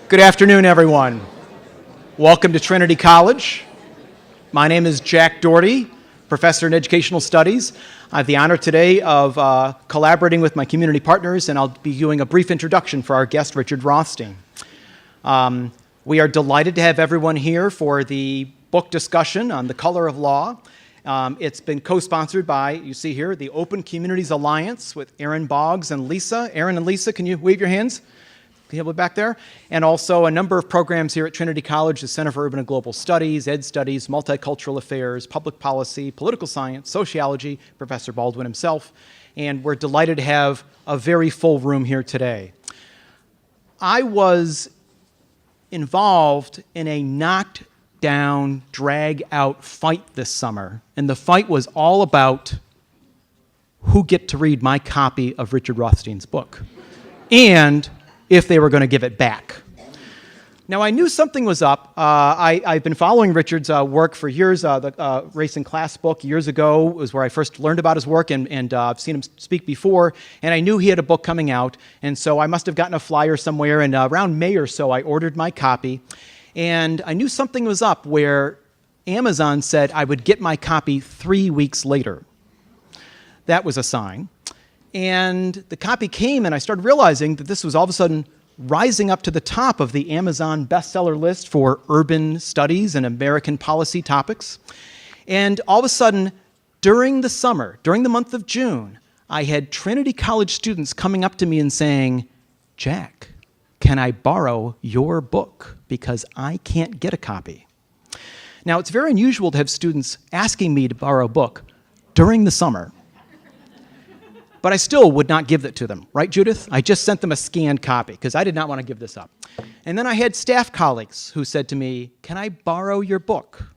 Good afternoon, everyone. Welcome to Trinity College. My name is Jack Doherty, professor in educational studies. I have the honor today of collaborating with my community partners, and I'll be doing a brief introduction for our guest, Richard Rothstein. We are delighted to have everyone here for the book discussion on The Color of Law. It's been co-sponsored by, you see here, the Open Communities Alliance with Aaron Boggs and Lisa. Aaron and Lisa, can you wave your hands? People back there, and also a number of programs here at Trinity College, the Center for Urban and Global Studies, Ed Studies, Multicultural Affairs, Public Policy, Political Science, Sociology, Professor Baldwin himself, and we're delighted to have a very full room here today. I was involved in a knocked-down, drag-out fight this summer, and the fight was all about who get to read my copy of Richard Rothstein's book, and if they were going to give it back. Now, I knew something was up. I've been following Richard's work for years. The Race and Class book years ago was where I first learned about his work, and I've seen him speak before, and I knew he had a book coming out, and so I must have gotten a flyer somewhere, and around May or so, I ordered my copy, and I knew something was up where Amazon said I would get my copy 3 weeks later. That was a sign. And the copy came, and I started realizing that this was all of a sudden rising up to the top of the Amazon bestseller list for urban studies and American policy topics. And all of a sudden, during the summer, during the month of June, I had Trinity College students coming up to me and saying, "Jack, can I borrow your book? Because I can't get a copy." Now, it's very unusual to have students asking me to borrow a book during the summer. But I still would not give it to them, right, Judith? I just sent them a scanned copy because I did not want to give this up. And then I had staff colleagues who said to me, "Can I borrow your book?"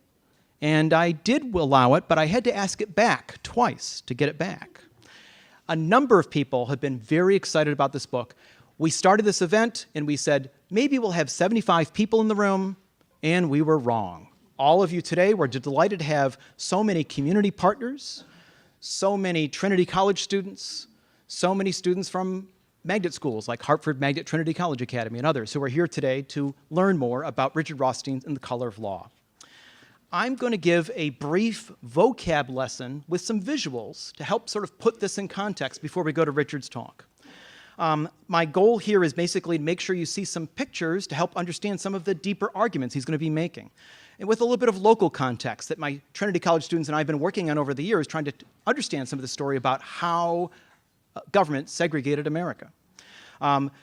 And I did allow it, but I had to ask it back twice to get it back. A number of people have been very excited about this book. We started this event and we said, maybe we'll have 75 people in the room, and we were wrong. All of you today, we're delighted to have so many community partners, so many Trinity College students, so many students from magnet schools like Hartford Magnet Trinity College Academy and others who are here today to learn more about Richard Rothstein and The Color of Law. I'm going to give a brief vocab lesson with some visuals to help sort of put this in context before we go to Richard's talk. My goal here is basically to make sure you see some pictures to help understand some of the deeper arguments he's going to be making. And with a little bit of local context that my Trinity College students and I have been working on over the years, trying to understand some of the story about how government segregated America.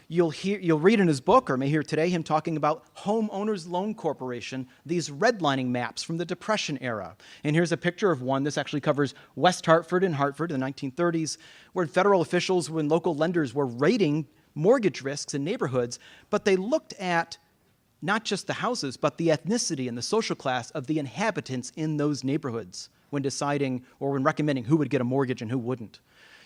You'll read in his book, or may hear today, him talking about Homeowners Loan Corporation, these redlining maps from the Depression era. And here's a picture of one. This actually covers West Hartford and Hartford in the 1930s, where federal officials and local lenders were rating mortgage risks in neighborhoods, but they looked at not just the houses, but the ethnicity and the social class of the inhabitants in those neighborhoods when deciding or when recommending who would get a mortgage and who wouldn't.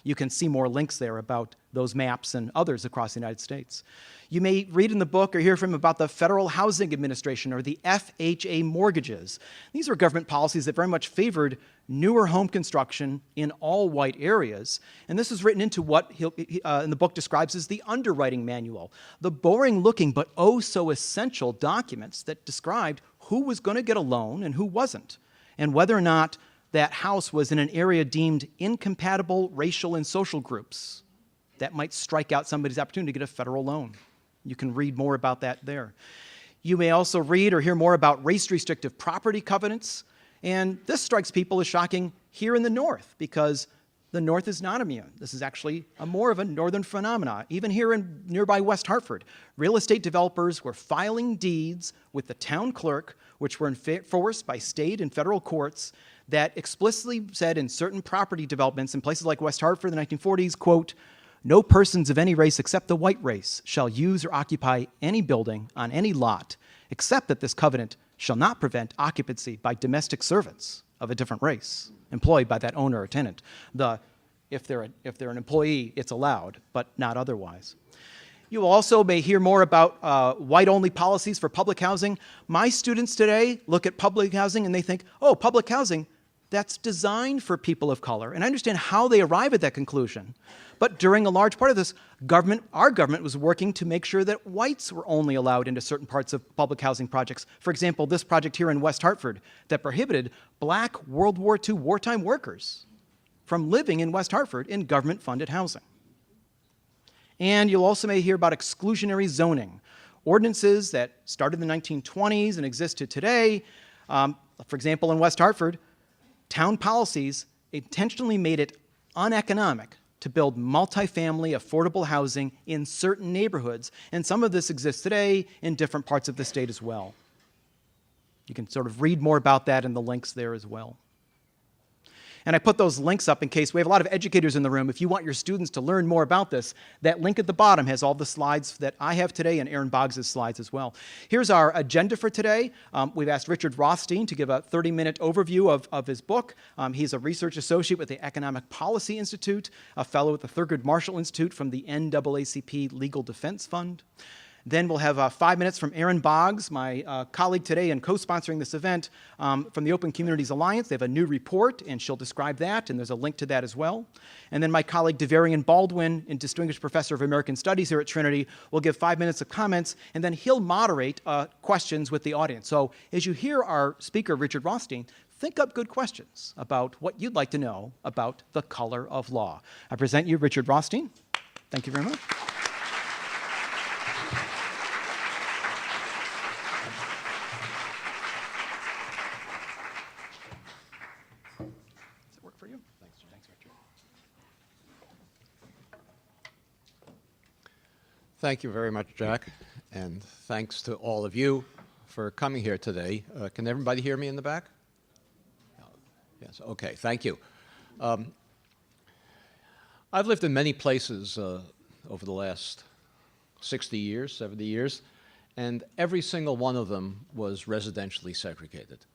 You can see more links there about those maps and others across the United States. You may read in the book or hear from him about the Federal Housing Administration, or the FHA mortgages. These were government policies that very much favored newer home construction in all white areas. And this is written into what in the book describes as the underwriting manual, the boring looking but oh so essential documents that described who was going to get a loan and who wasn't, and whether or not that house was in an area deemed incompatible racial and social groups that might strike out somebody's opportunity to get a federal loan. You can read more about that there. You may also read or hear more about race-restrictive property covenants, and this strikes people as shocking here in the North, because the North is not immune. This is actually more of a northern phenomenon. Even here in nearby West Hartford, real estate developers were filing deeds with the town clerk, which were enforced by state and federal courts, that explicitly said in certain property developments in places like West Hartford in the 1940s, quote, "No persons of any race except the white race shall use or occupy any building on any lot, except that this covenant shall not prevent occupancy by domestic servants of a different race employed by that owner or tenant." If they're an employee, it's allowed, but not otherwise. You also may hear more about white-only policies for public housing. My students today look at public housing and they think, oh, public housing, that's designed for people of color. And I understand how they arrive at that conclusion. But during a large part of this, our government was working to make sure that whites were only allowed into certain parts of public housing projects. For example, this project here in West Hartford that prohibited black World War II wartime workers from living in West Hartford in government-funded housing. And you'll also may hear about exclusionary zoning, ordinances that started in the 1920s and exist to today. For example, in West Hartford, town policies intentionally made it uneconomic to build multifamily affordable housing in certain neighborhoods. And some of this exists today in different parts of the state as well. You can sort of read more about that in the links there as well. And I put those links up in case we have a lot of educators in the room. If you want your students to learn more about this, that link at the bottom has all the slides that I have today and Aaron Boggs' slides as well. Here's our agenda for today. We've asked Richard Rothstein to give a 30-minute overview of his book. He's a research associate with the Economic Policy Institute, a fellow at the Thurgood Marshall Institute from the NAACP Legal Defense Fund. Then we'll have 5 minutes from Aaron Boggs, my colleague today and co-sponsoring this event from the Open Communities Alliance. They have a new report, and she'll describe that, and there's a link to that as well. And then my colleague DeVarian Baldwin, and Distinguished Professor of American Studies here at Trinity, will give 5 minutes of comments, and then he'll moderate questions with the audience. So as you hear our speaker, Richard Rothstein, think up good questions about what you'd like to know about the color of law. I present you Richard Rothstein. Thank you very much. Thank you very much, Jack, and thanks to all of you for coming here today. Can everybody hear me in the back? Yes, okay, thank you. I've lived in many places over the last 60 years, 70 years, and every single one of them was residentially segregated.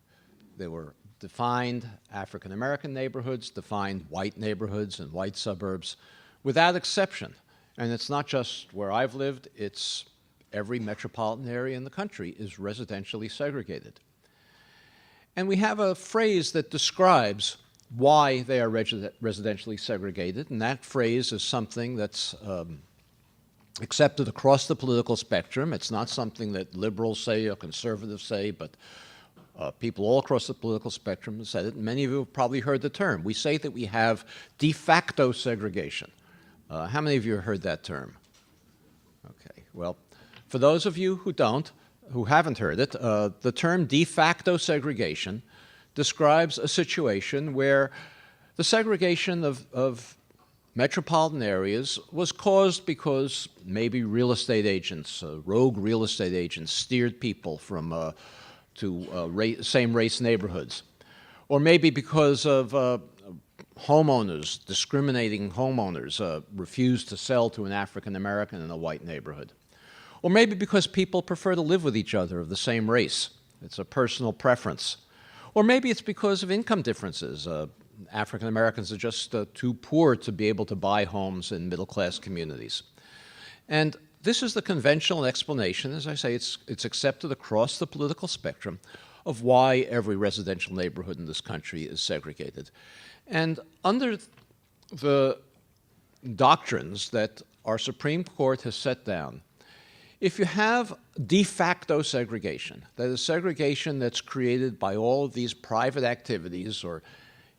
They were defined African-American neighborhoods, defined white neighborhoods and white suburbs, without exception. And it's not just where I've lived, it's every metropolitan area in the country is residentially segregated. And we have a phrase that describes why they are residentially segregated, and that phrase is something that's accepted across the political spectrum. It's not something that liberals say or conservatives say, but people all across the political spectrum have said it, and many of you have probably heard the term. We say that we have de facto segregation. How many of you have heard that term? Okay, well, for those of you who haven't heard it, the term de facto segregation describes a situation where the segregation of metropolitan areas was caused because maybe real estate agents, rogue real estate agents, steered people from to same-race neighborhoods. Or maybe because of homeowners, discriminating homeowners, refused to sell to an African American in a white neighborhood. Or maybe because people prefer to live with each other of the same race. It's a personal preference. Or maybe it's because of income differences. African Americans are just too poor to be able to buy homes in middle-class communities. And this is the conventional explanation. As I say, it's accepted across the political spectrum of why every residential neighborhood in this country is segregated. And under the doctrines that our Supreme Court has set down, if you have de facto segregation, that is segregation that's created by all of these private activities or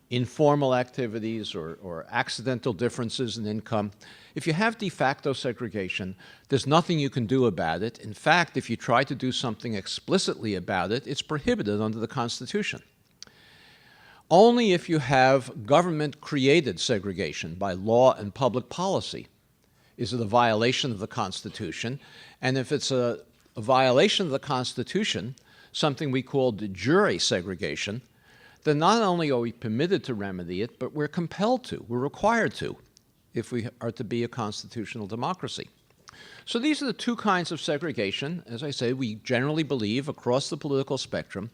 informal activities or accidental differences in income, if you have de facto segregation, there's nothing you can do about it. In fact, if you try to do something explicitly about it, it's prohibited under the Constitution. Only if you have government-created segregation by law and public policy is it a violation of the Constitution. And if it's a violation of the Constitution, something we call de jure segregation, then not only are we permitted to remedy it, but we're compelled to, we're required to, if we are to be a constitutional democracy. So these are the two kinds of segregation. As I say, we generally believe across the political spectrum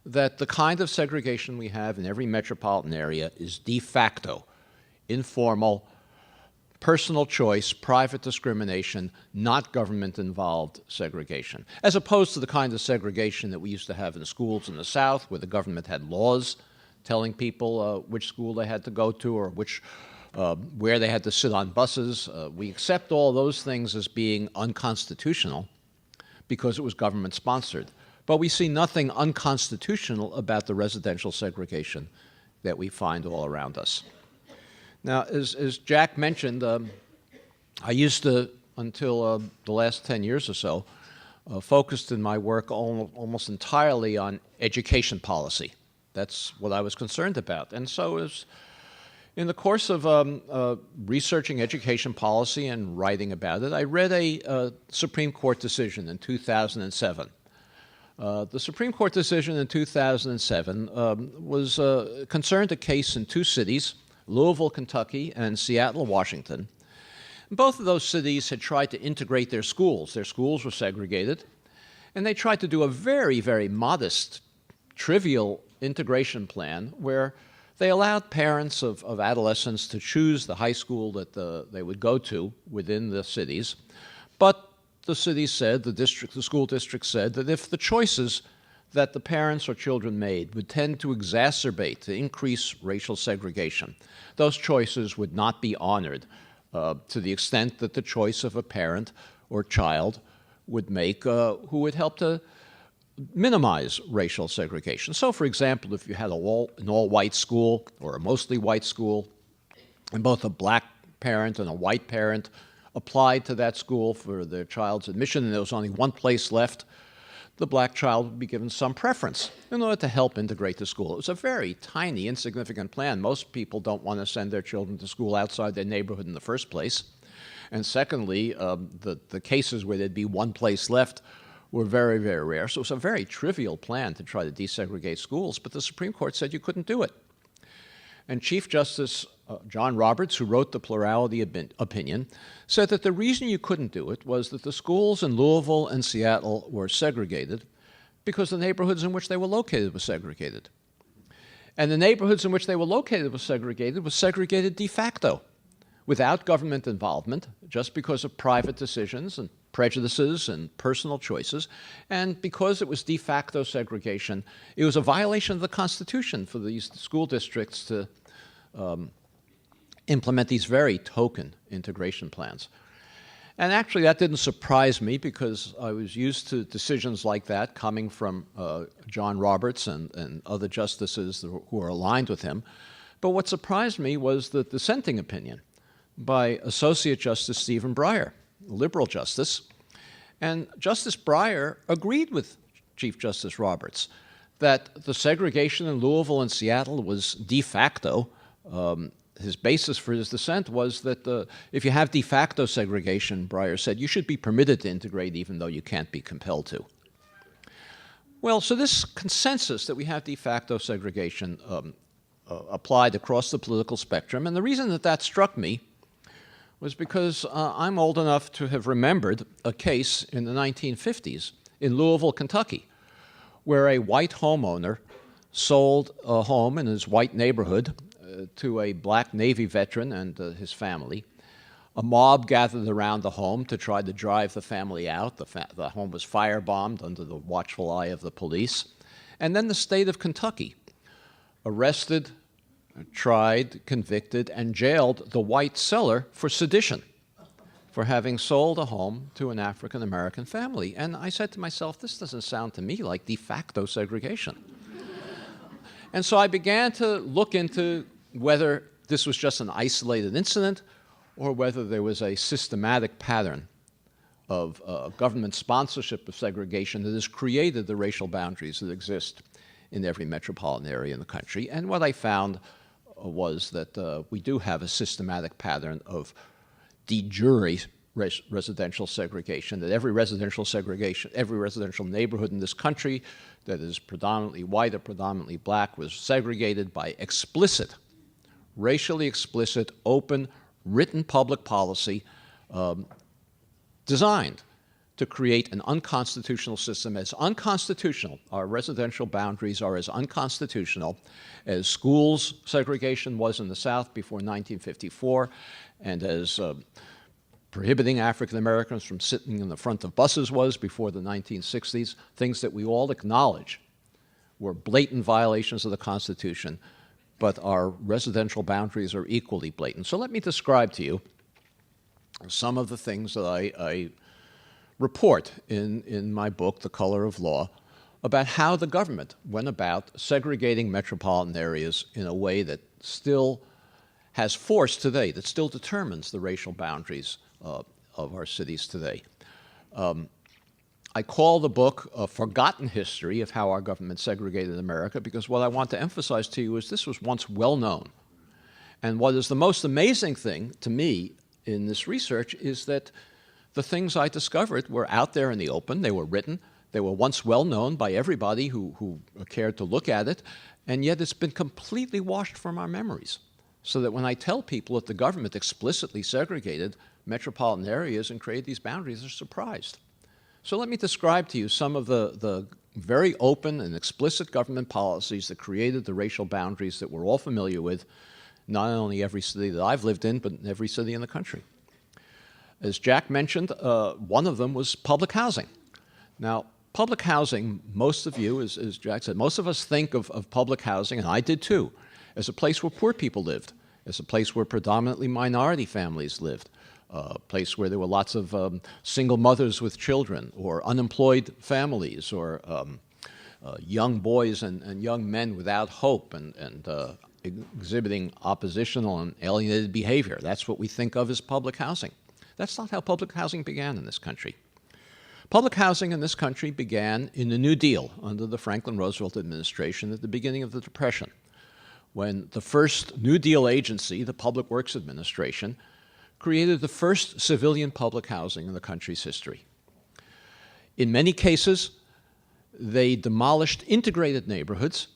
that the kind of segregation we have in every metropolitan area is de facto, informal, personal choice, private discrimination, not government-involved segregation, as opposed to the kind of segregation that we used to have in schools in the South, where the government had laws telling people which school they had to go to or where they had to sit on buses. We accept all those things as being unconstitutional because it was government-sponsored. But we see nothing unconstitutional about the residential segregation that we find all around us. Now, as Jack mentioned, I used to, until the last 10 years or so, focused in my work almost entirely on education policy. That's what I was concerned about. And so in the course of researching education policy and writing about it, I read a Supreme Court decision in 2007. The Supreme Court decision in 2007 was concerned a case in two cities, Louisville, Kentucky, and Seattle, Washington. Both of those cities had tried to integrate their schools. Their schools were segregated, and they tried to do a very, very modest, trivial integration plan where they allowed parents of adolescents to choose the high school that they would go to within the cities. But the city said, the school district said, that if the choices that the parents or children made would tend to exacerbate, to increase racial segregation, those choices would not be honored to the extent that the choice of a parent or child would make who would help to minimize racial segregation. So, for example, if you had an all-white school or a mostly white school, and both a black parent and a white parent applied to that school for their child's admission, and there was only one place left, the black child would be given some preference in order to help integrate the school. It was a very tiny, insignificant plan. Most people don't want to send their children to school outside their neighborhood in the first place. And secondly, the cases where there'd be one place left were very, very rare. So it was a very trivial plan to try to desegregate schools, but the Supreme Court said you couldn't do it. And Chief Justice John Roberts, who wrote the plurality opinion, said that the reason you couldn't do it was that the schools in Louisville and Seattle were segregated because the neighborhoods in which they were located were segregated. And the neighborhoods in which they were located was segregated de facto, without government involvement, just because of private decisions and prejudices and personal choices. And because it was de facto segregation, it was a violation of the Constitution for these school districts to implement these very token integration plans. And actually, that didn't surprise me because I was used to decisions like that coming from John Roberts and other justices who are aligned with him. But what surprised me was the dissenting opinion by Associate Justice Stephen Breyer, a liberal justice. And Justice Breyer agreed with Chief Justice Roberts that the segregation in Louisville and Seattle was de facto. His basis for his dissent was that if you have de facto segregation, Breyer said, you should be permitted to integrate even though you can't be compelled to. Well, so this consensus that we have de facto segregation applied across the political spectrum, and the reason that struck me was because I'm old enough to have remembered a case in the 1950s in Louisville, Kentucky, where a white homeowner sold a home in his white neighborhood to a black Navy veteran and his family. A mob gathered around the home to try to drive the family out. The home was firebombed under the watchful eye of the police. And then the state of Kentucky arrested, tried, convicted, and jailed the white seller for sedition, for having sold a home to an African-American family. And I said to myself, this doesn't sound to me like de facto segregation. And so I began to look into whether this was just an isolated incident or whether there was a systematic pattern of government sponsorship of segregation that has created the racial boundaries that exist in every metropolitan area in the country. And what I found was that we do have a systematic pattern of de jure residential segregation, that every residential neighborhood in this country that is predominantly white or predominantly black was segregated by explicit, racially explicit, open, written public policy designed to create an unconstitutional system. As unconstitutional, our residential boundaries are as unconstitutional as schools segregation was in the South before 1954, and as prohibiting African Americans from sitting in the front of buses was before the 1960s, things that we all acknowledge were blatant violations of the Constitution, but our residential boundaries are equally blatant. So let me describe to you some of the things that I report in my book, The Color of Law, about how the government went about segregating metropolitan areas in a way that still has force today, that still determines the racial boundaries of our cities today. I call the book A Forgotten History of How Our Government Segregated America, because what I want to emphasize to you is this was once well known. And what is the most amazing thing to me in this research is that the things I discovered were out there in the open. They were written. They were once well known by everybody who cared to look at it, and yet it's been completely washed from our memories. So that when I tell people that the government explicitly segregated metropolitan areas and created these boundaries, they're surprised. So let me describe to you some of the very open and explicit government policies that created the racial boundaries that we're all familiar with, not only every city that I've lived in, but in every city in the country. As Jack mentioned, one of them was public housing. Now, public housing, most of you, as Jack said, most of us think of public housing, and I did too, as a place where poor people lived, as a place where predominantly minority families lived, a place where there were lots of single mothers with children, or unemployed families, or young boys and young men without hope and exhibiting oppositional and alienated behavior. That's what we think of as public housing. That's not how public housing began in this country. Public housing in this country began in the New Deal under the Franklin Roosevelt administration at the beginning of the Depression, when the first New Deal agency, the Public Works Administration, created the first civilian public housing in the country's history. In many cases, they demolished integrated neighborhoods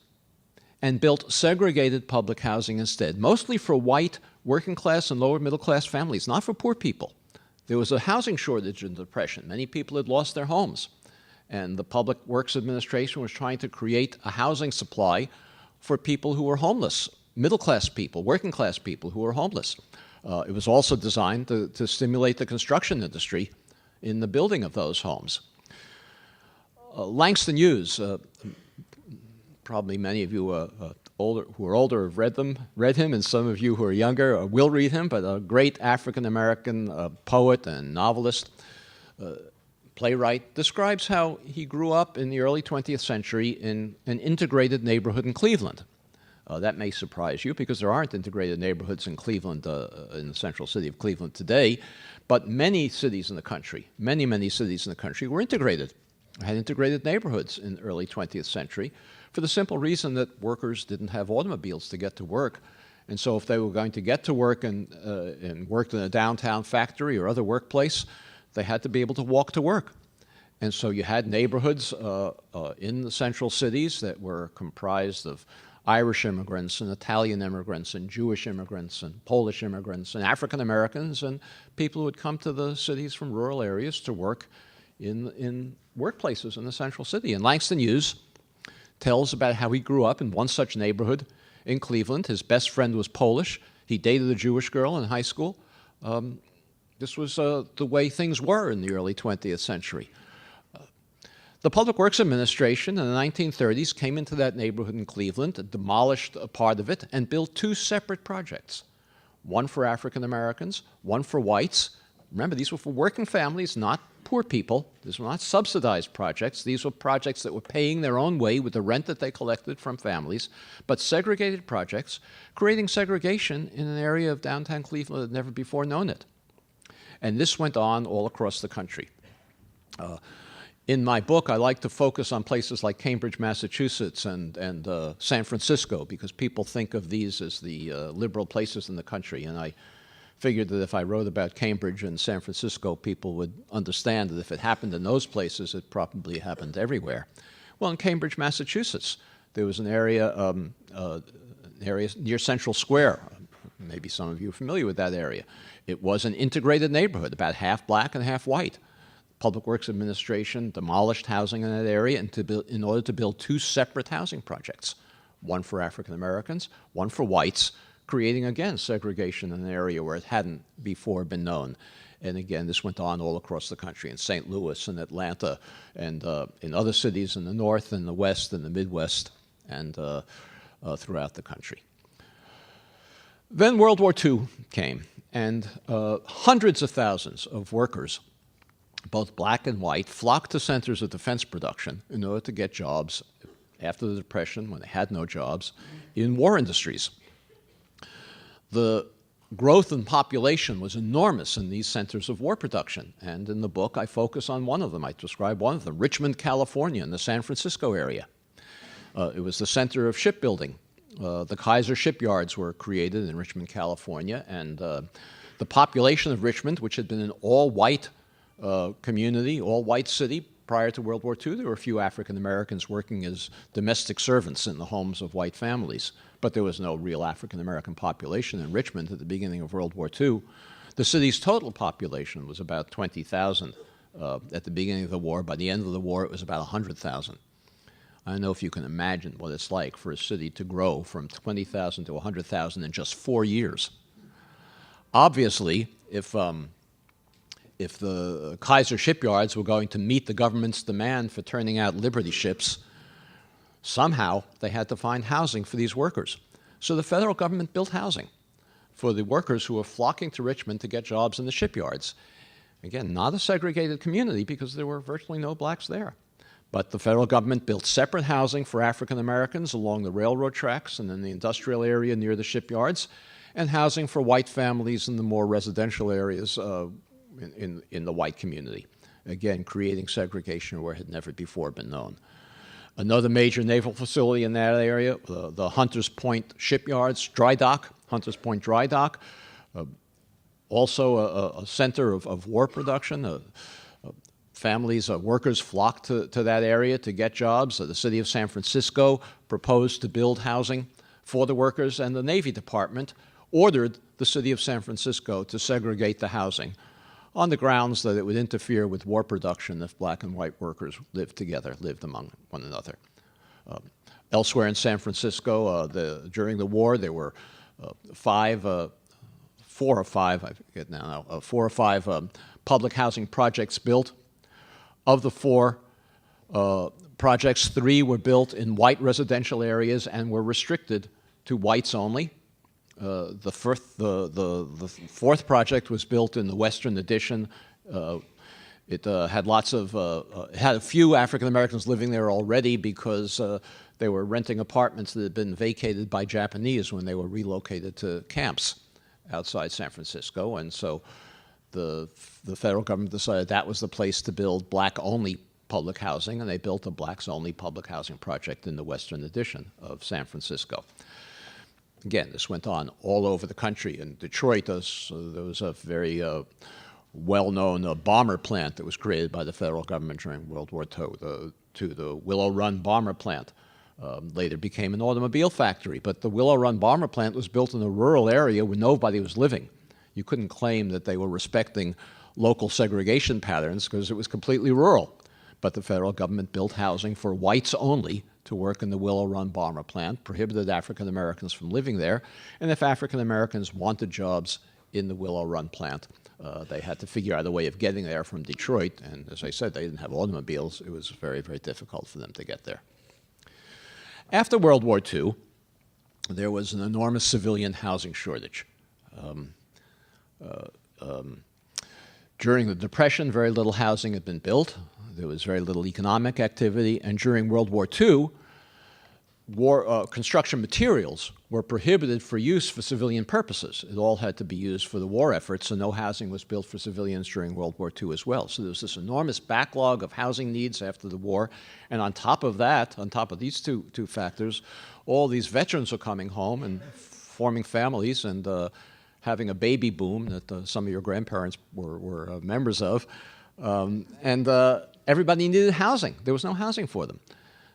and built segregated public housing instead, mostly for white, working class, and lower middle class families, not for poor people. There was a housing shortage in the Depression. Many people had lost their homes, and the Public Works Administration was trying to create a housing supply for people who were homeless, middle class people, working class people who were homeless. It was also designed to stimulate the construction industry in the building of those homes. Langston Hughes, probably many of you who are older have read him, and some of you who are younger will read him, but a great African-American poet and novelist, playwright, describes how he grew up in the early 20th century in an integrated neighborhood in Cleveland. That may surprise you because there aren't integrated neighborhoods in Cleveland, in the central city of Cleveland today, but many cities in the country, many cities in the country were integrated, had integrated neighborhoods in the early 20th century for the simple reason that workers didn't have automobiles to get to work. And so if they were going to get to work and worked in a downtown factory or other workplace, they had to be able to walk to work. And so you had neighborhoods in the central cities that were comprised of Irish immigrants and Italian immigrants and Jewish immigrants and Polish immigrants and African Americans and people who would come to the cities from rural areas to work in workplaces in the central city. And Langston Hughes tells about how he grew up in one such neighborhood in Cleveland. His best friend was Polish. He dated a Jewish girl in high school. This was the way things were in the early 20th century. The Public Works Administration in the 1930s came into that neighborhood in Cleveland, demolished a part of it, and built two separate projects, one for African Americans, one for whites. Remember, these were for working families, not poor people. These were not subsidized projects. These were projects that were paying their own way with the rent that they collected from families, but segregated projects, creating segregation in an area of downtown Cleveland that had never before known it. And this went on all across the country. In my book, I like to focus on places like Cambridge, Massachusetts, and San Francisco, because people think of these as the liberal places in the country. And I figured that if I wrote about Cambridge and San Francisco, people would understand that if it happened in those places, it probably happened everywhere. Well, in Cambridge, Massachusetts, there was an area near Central Square. Maybe some of you are familiar with that area. It was an integrated neighborhood, about half black and half white. Public Works Administration demolished housing in that area in order to build two separate housing projects, one for African Americans, one for whites, creating, again, segregation in an area where it hadn't before been known. And again, this went on all across the country, in St. Louis and Atlanta and in other cities in the North and the West and the Midwest. and throughout the country. Then World War II came, and hundreds of thousands of workers, both black and white, flocked to centers of defense production in order to get jobs after the Depression, when they had no jobs, in war industries. The growth in population was enormous in these centers of war production, and in the book I focus on one of them. I describe one of them, Richmond, California, in the San Francisco area. It was the center of shipbuilding. The Kaiser shipyards were created in Richmond, California, and the population of Richmond, which had been an all-white community, all-white city prior to World War II, there were a few African Americans working as domestic servants in the homes of white families, but there was no real African American population in Richmond at the beginning of World War II. The city's total population was about 20,000 at the beginning of the war. By the end of the war, it was about 100,000. I don't know if you can imagine what it's like for a city to grow from 20,000 to 100,000 in just 4 years. Obviously, if the Kaiser shipyards were going to meet the government's demand for turning out Liberty ships, somehow they had to find housing for these workers. So the federal government built housing for the workers who were flocking to Richmond to get jobs in the shipyards. Again, not a segregated community because there were virtually no blacks there. But the federal government built separate housing for African Americans along the railroad tracks and in the industrial area near the shipyards, and housing for white families in the more residential areas in the white community. Again, creating segregation where it had never before been known. Another major naval facility in that area, the Hunters Point Shipyards Dry Dock, Hunters Point Dry Dock, also a center of war production. Families, workers flocked to that area to get jobs. The city of San Francisco proposed to build housing for the workers, and the Navy Department ordered the city of San Francisco to segregate the housing on the grounds that it would interfere with war production if black and white workers lived among one another. Elsewhere in San Francisco, during the war, there were four or five public housing projects built. Of the 4 projects, 3 were built in white residential areas and were restricted to whites only. The fourth project was built in the Western Addition. It had had a few African Americans living there already because they were renting apartments that had been vacated by Japanese when they were relocated to camps outside San Francisco, and so the federal government decided that was the place to build black-only public housing, and they built a blacks-only public housing project in the Western Addition of San Francisco. Again, this went on all over the country. In Detroit, there was a very well-known bomber plant that was created by the federal government during World War II, the Willow Run bomber plant. Later became an automobile factory, but the Willow Run bomber plant was built in a rural area where nobody was living. You couldn't claim that they were respecting local segregation patterns because it was completely rural. But the federal government built housing for whites only to work in the Willow Run bomber plant, prohibited African Americans from living there, and if African Americans wanted jobs in the Willow Run plant, they had to figure out a way of getting there from Detroit, and as I said, they didn't have automobiles. It was very, very difficult for them to get there. After World War II, there was an enormous civilian housing shortage. During the Depression, very little housing had been built. There was very little economic activity, and during World War II, construction materials were prohibited for use for civilian purposes. It all had to be used for the war effort, so no housing was built for civilians during World War II as well. So there was this enormous backlog of housing needs after the war, and on top of that, on top of these two factors, all these veterans were coming home and forming families and having a baby boom that some of your grandparents were members of, and everybody needed housing. There was no housing for them.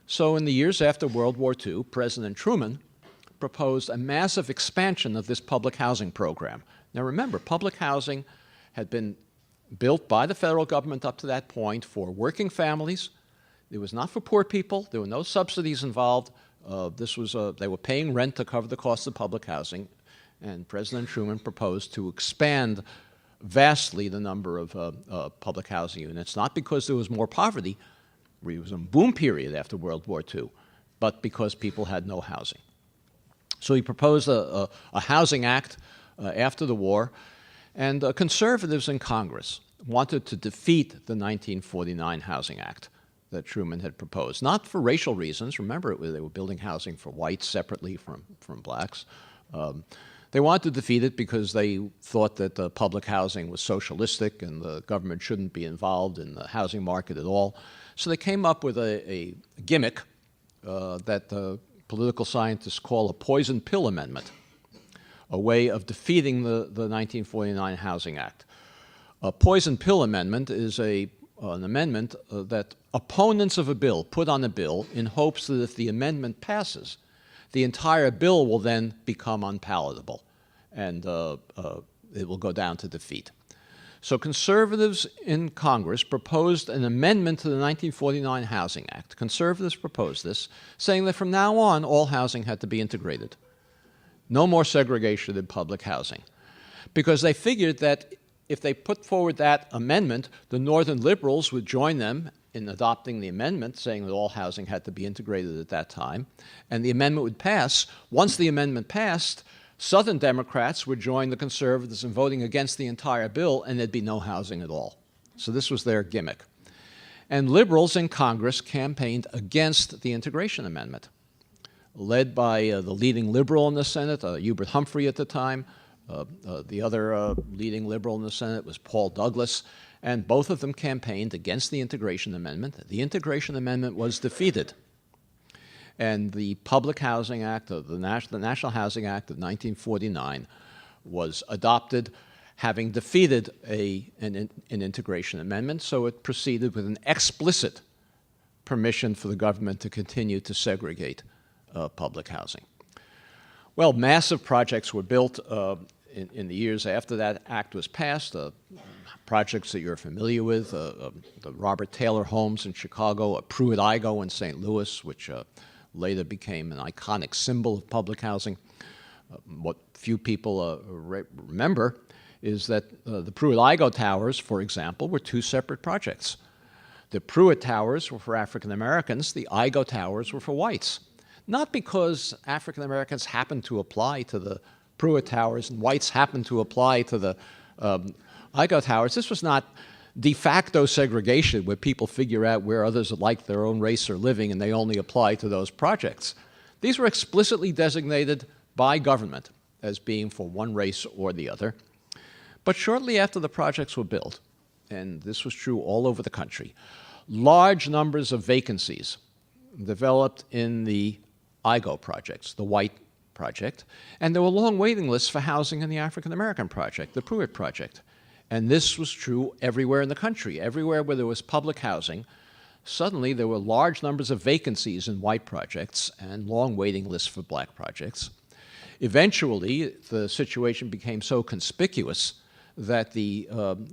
So in the years after World War II, President Truman proposed a massive expansion of this public housing program. Now remember, public housing had been built by the federal government up to that point for working families. It was not for poor people. There were no subsidies involved. They were paying rent to cover the cost of public housing, and President Truman proposed to expand vastly the number of public housing units, not because there was more poverty. It was a boom period after World War II. but because people had no housing. So he proposed a housing act after the war, and conservatives in Congress wanted to defeat the 1949 Housing Act that Truman had proposed, not for racial reasons. Remember, they were building housing for whites separately from blacks. They wanted to defeat it because they thought that public housing was socialistic and the government shouldn't be involved in the housing market at all. So they came up with a gimmick that political scientists call a poison pill amendment, a way of defeating the 1949 Housing Act. A poison pill amendment is an amendment that opponents of a bill put on a bill in hopes that if the amendment passes, the entire bill will then become unpalatable, and it will go down to defeat. So conservatives in Congress proposed an amendment to the 1949 Housing Act. Conservatives proposed this, saying that from now on, all housing had to be integrated. No more segregation in public housing. Because they figured that if they put forward that amendment, the Northern liberals would join them in adopting the amendment, saying that all housing had to be integrated at that time, and the amendment would pass. Once the amendment passed, Southern Democrats would join the conservatives in voting against the entire bill, and there'd be no housing at all. So this was their gimmick. And liberals in Congress campaigned against the integration amendment, led by the leading liberal in the Senate, Hubert Humphrey at the time. The other leading liberal in the Senate was Paul Douglas, and both of them campaigned against the integration amendment. The integration amendment was defeated, and the Public Housing Act, the National Housing Act of 1949, was adopted, having defeated an integration amendment, so it proceeded with an explicit permission for the government to continue to segregate public housing. Well, massive projects were built in the years after that act was passed, projects that you're familiar with, the Robert Taylor homes in Chicago, Pruitt-Igoe in St. Louis, which later became an iconic symbol of public housing. What few people remember is that the Pruitt-Igoe towers, for example, were two separate projects. The Pruitt towers were for African Americans, the Igoe towers were for whites. Not because African Americans happened to apply to the Pruitt towers and whites happened to apply to the Igoe towers. This was not de facto segregation where people figure out where others like their own race are living and they only apply to those projects. These were explicitly designated by government as being for one race or the other. But shortly after the projects were built, and this was true all over the country, large numbers of vacancies developed in the Igoe projects, the white project, and there were long waiting lists for housing in the African American project, the Pruitt project. And this was true everywhere in the country. Everywhere where there was public housing, suddenly there were large numbers of vacancies in white projects and long waiting lists for black projects. Eventually, the situation became so conspicuous that the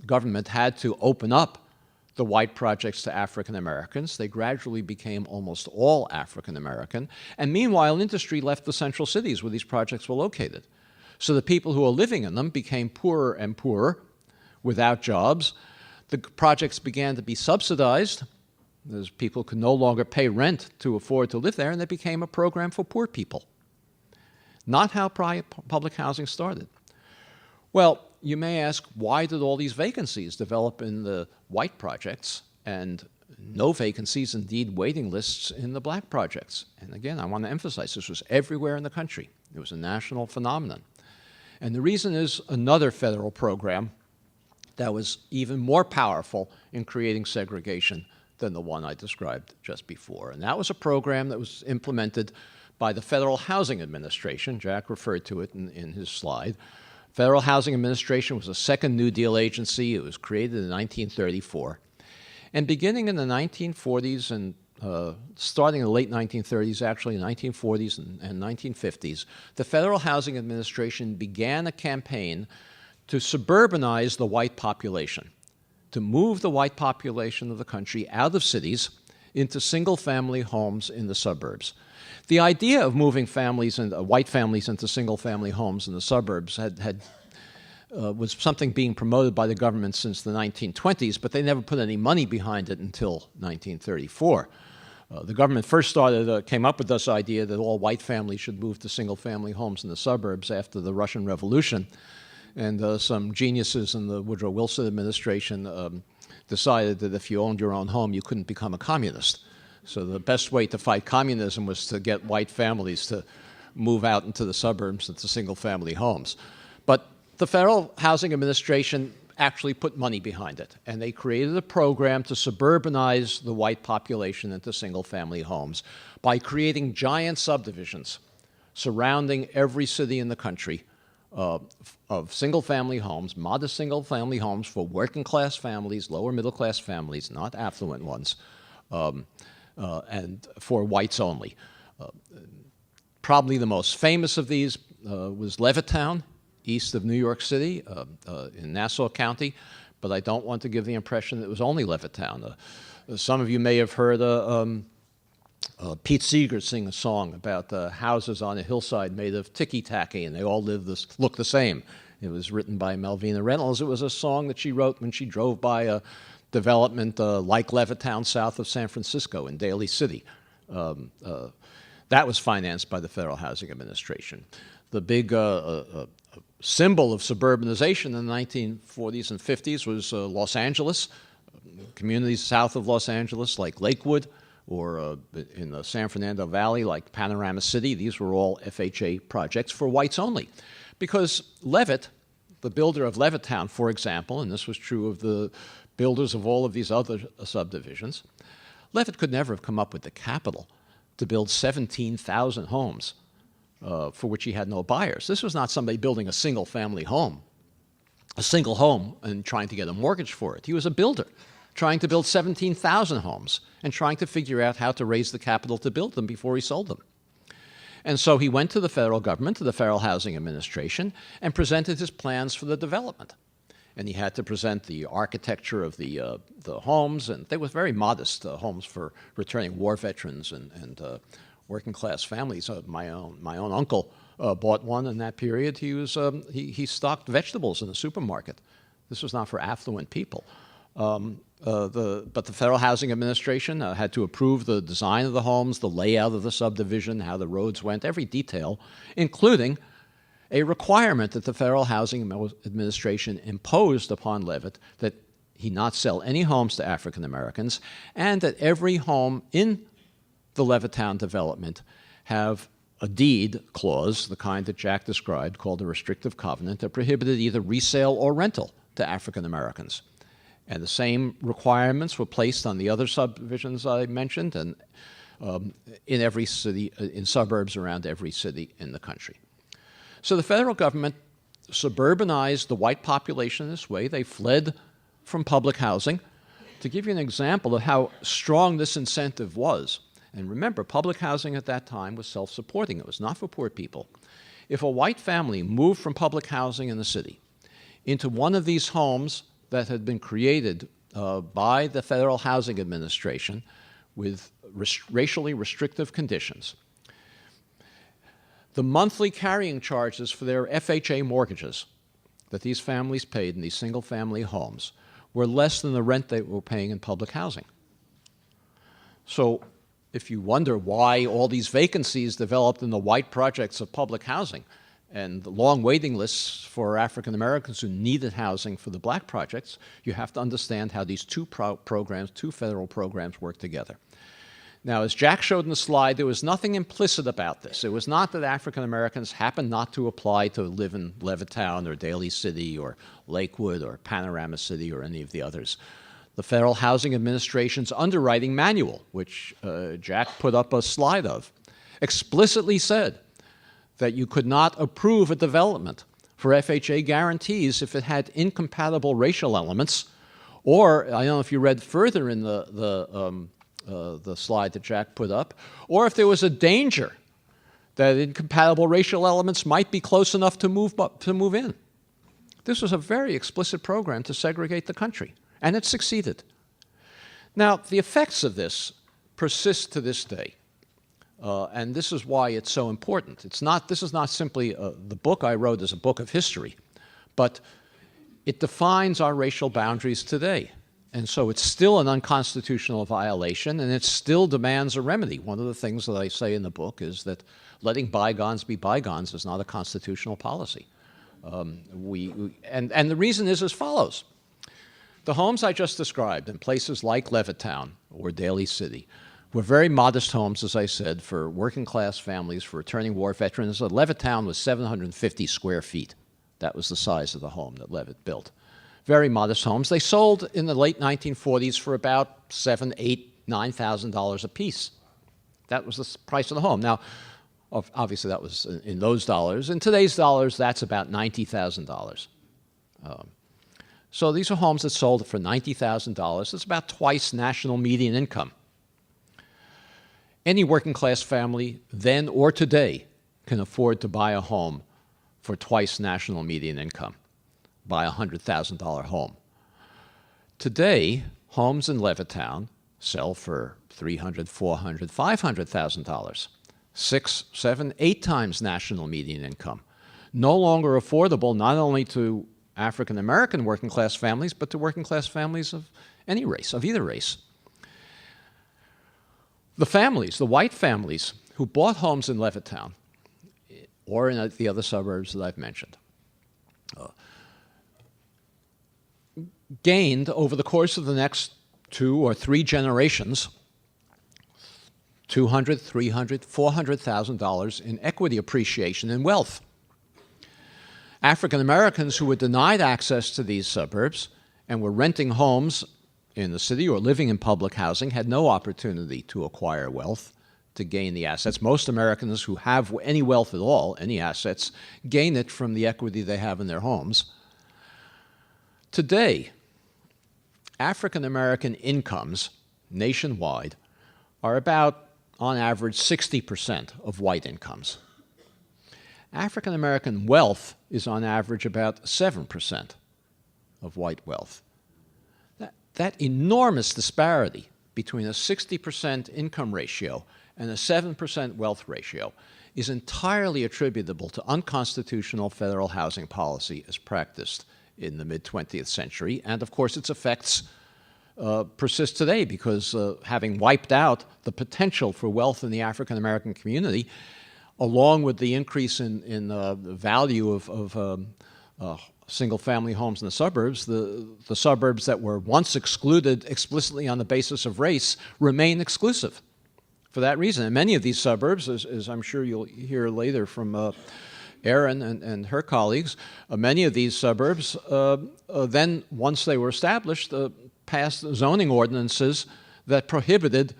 government had to open up the white projects to African Americans. They gradually became almost all African American. And meanwhile, industry left the central cities where these projects were located. So the people who were living in them became poorer and poorer without jobs. The projects began to be subsidized, as people could no longer pay rent to afford to live there, and they became a program for poor people. Not how public housing started. Well, you may ask, why did all these vacancies develop in the white projects and no vacancies, indeed waiting lists in the black projects? And again, I want to emphasize this was everywhere in the country. It was a national phenomenon. And the reason is another federal program that was even more powerful in creating segregation than the one I described just before. And that was a program that was implemented by the Federal Housing Administration. Jack referred to it in his slide. Federal Housing Administration was a second New Deal agency. It was created in 1934. And beginning in the 1940s and starting in the late 1930s, actually, 1940s and 1950s, the Federal Housing Administration began a campaign to suburbanize the white population, to move the white population of the country out of cities into single-family homes in the suburbs. The idea of moving white families into single-family homes in the suburbs was something being promoted by the government since the 1920s, but they never put any money behind it until 1934. The government first came up with this idea that all white families should move to single-family homes in the suburbs after the Russian Revolution. And some geniuses in the Woodrow Wilson administration decided that if you owned your own home, you couldn't become a communist. So the best way to fight communism was to get white families to move out into the suburbs into single-family homes. But the Federal Housing Administration actually put money behind it, and they created a program to suburbanize the white population into single-family homes by creating giant subdivisions surrounding every city in the country of single-family homes, modest single-family homes for working-class families, lower middle-class families, not affluent ones, and for whites only. Probably the most famous of these was Levittown, east of New York City, in Nassau County, but I don't want to give the impression that it was only Levittown. Some of you may have heard Pete Seeger sing a song about houses on a hillside made of ticky-tacky, and they all look the same. It was written by Malvina Reynolds. It was a song that she wrote when she drove by a development like Levittown south of San Francisco in Daly City. That was financed by the Federal Housing Administration. The big symbol of suburbanization in the 1940s and 50s was Los Angeles. Communities south of Los Angeles like Lakewood, or in the San Fernando Valley like Panorama City. These were all FHA projects for whites only. Because Levitt, the builder of Levittown, for example, and this was true of the builders of all of these other subdivisions, Levitt could never have come up with the capital to build 17,000 homes for which he had no buyers. This was not somebody building a single-family home, a single home, and trying to get a mortgage for it. He was a builder trying to build 17,000 homes and trying to figure out how to raise the capital to build them before he sold them. And so he went to the federal government, to the Federal Housing Administration, and presented his plans for the development. And he had to present the architecture of the homes, and they were very modest homes for returning war veterans and working-class families. My own uncle bought one in that period. He stocked vegetables in the supermarket. This was not for affluent people. But the Federal Housing Administration had to approve the design of the homes, the layout of the subdivision, how the roads went, every detail, including a requirement that the Federal Housing Administration imposed upon Levitt that he not sell any homes to African Americans, and that every home in the Levittown development have a deed clause, the kind that Jack described, called a restrictive covenant, that prohibited either resale or rental to African Americans. And the same requirements were placed on the other subdivisions I mentioned, and in every city, in suburbs around every city in the country. So the federal government suburbanized the white population in this way. They fled from public housing. To give you an example of how strong this incentive was, and remember, public housing at that time was self-supporting. It was not for poor people. If a white family moved from public housing in the city into one of these homes that had been created by the Federal Housing Administration with racially restrictive conditions, the monthly carrying charges for their FHA mortgages that these families paid in these single-family homes were less than the rent they were paying in public housing. So if you wonder why all these vacancies developed in the white projects of public housing and the long waiting lists for African Americans who needed housing for the black projects, you have to understand how these two federal programs work together. Now, as Jack showed in the slide, there was nothing implicit about this. It was not that African Americans happened not to apply to live in Levittown or Daly City or Lakewood or Panorama City or any of the others. The Federal Housing Administration's underwriting manual, which Jack put up a slide of, explicitly said that you could not approve a development for FHA guarantees if it had incompatible racial elements, or, I don't know if you read further in the slide that Jack put up, or if there was a danger that incompatible racial elements might be close enough to move in. This was a very explicit program to segregate the country, and it succeeded. Now, the effects of this persist to this day, and this is why it's so important. This is not simply the book I wrote is a book of history, but it defines our racial boundaries today. And so it's still an unconstitutional violation, and it still demands a remedy. One of the things that I say in the book is that letting bygones be bygones is not a constitutional policy. And the reason is as follows. The homes I just described in places like Levittown or Daly City were very modest homes, as I said, for working-class families, for returning war veterans. Levittown was 750 square feet. That was the size of the home that Levitt built. Very modest homes. They sold in the late 1940s for about $7,000, $8,000, $9,000 a piece. That was the price of the home. Now, obviously, that was in those dollars. In today's dollars, that's about $90,000. So these are homes that sold for $90,000. That's about twice national median income. Any working-class family then or today can afford to buy a home for twice national median income, buy a $100,000 home. Today, homes in Levittown sell for $300,000, $400,000, $500,000, 6, 7, 8 times national median income. No longer affordable not only to African American working class families, but to working class families of any race, of either race. The families, the white families who bought homes in Levittown or in the other suburbs that I've mentioned, gained over the course of the next 2 or 3 generations $200,000, $300,000, $400,000 in equity appreciation and wealth. African Americans who were denied access to these suburbs and were renting homes in the city or living in public housing had no opportunity to acquire wealth, to gain the assets. Most Americans who have any wealth at all, any assets, gain it from the equity they have in their homes. Today, African American incomes nationwide are about, on average, 60% of white incomes. African American wealth is on average about 7% of white wealth. That enormous disparity between a 60% income ratio and a 7% wealth ratio is entirely attributable to unconstitutional federal housing policy as practiced in the mid-20th century. And of course, its effects persist today because having wiped out the potential for wealth in the African American community, along with the increase in the value of single-family homes in the suburbs, the suburbs that were once excluded explicitly on the basis of race remain exclusive for that reason. And many of these suburbs, as I'm sure you'll hear later from Erin and her colleagues, many of these suburbs then, once they were established, passed zoning ordinances that prohibited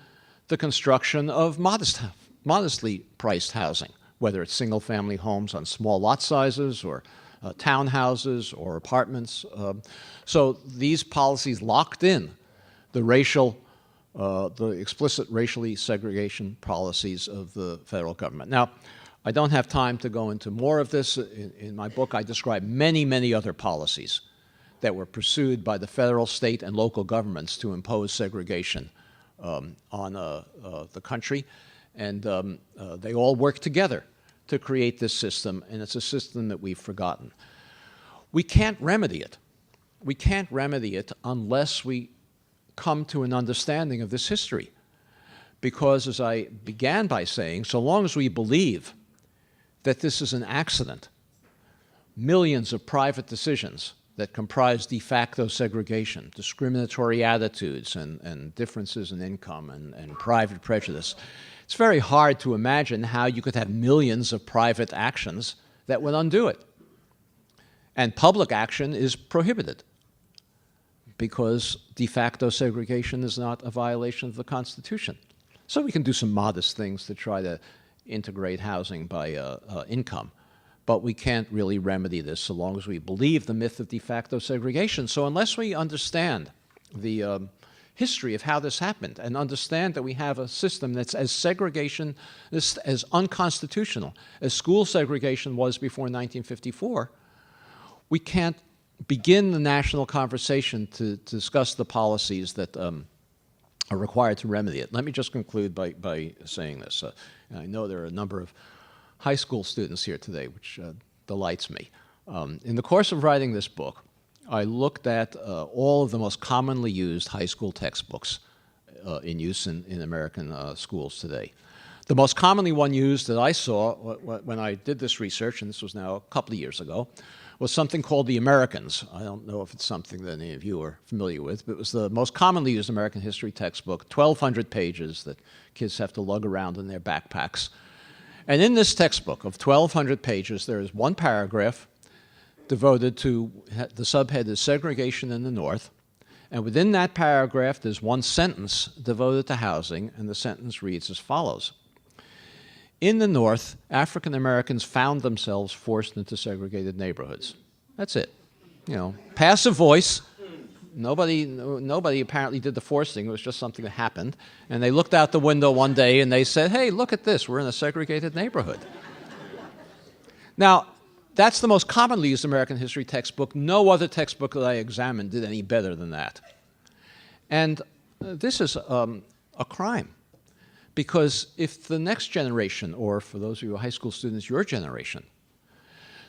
the construction of modestly priced housing, whether it's single-family homes on small lot sizes or townhouses or apartments. So these policies locked in the explicit racially segregation policies of the federal government. Now, I don't have time to go into more of this. In my book, I describe many, many other policies that were pursued by the federal, state, and local governments to impose segregation on the country. And they all work together to create this system, and it's a system that we've forgotten. We can't remedy it. We can't remedy it unless we come to an understanding of this history. Because, as I began by saying, so long as we believe that this is an accident, millions of private decisions that comprise de facto segregation, discriminatory attitudes, and differences in income and private prejudice, it's very hard to imagine how you could have millions of private actions that would undo it. And public action is prohibited because de facto segregation is not a violation of the Constitution. So we can do some modest things to try to integrate housing by income, but we can't really remedy this so long as we believe the myth of de facto segregation. So unless we understand the history of how this happened and understand that we have a system that's as unconstitutional as school segregation was before 1954, we can't begin the national conversation to discuss the policies that are required to remedy it. Let me just conclude by saying this. I know there are a number of high school students here today, which delights me. In the course of writing this book, I looked at all of the most commonly used high school textbooks in use in American schools today. The most commonly one used that I saw when I did this research, and this was now a couple of years ago, was something called The Americans. I don't know if it's something that any of you are familiar with, but it was the most commonly used American history textbook, 1,200 pages that kids have to lug around in their backpacks. And in this textbook of 1,200 pages, there is one paragraph devoted to, the subhead is Segregation in the North, and within that paragraph there's one sentence devoted to housing, and the sentence reads as follows. In the North, African Americans found themselves forced into segregated neighborhoods. That's it. You know, passive voice. Nobody apparently did the forcing. It was just something that happened. And they looked out the window one day and they said, hey, look at this. We're in a segregated neighborhood. Now, that's the most commonly used American history textbook. No other textbook that I examined did any better than that. And this is a crime. Because if the next generation, or for those of you who are high school students, your generation,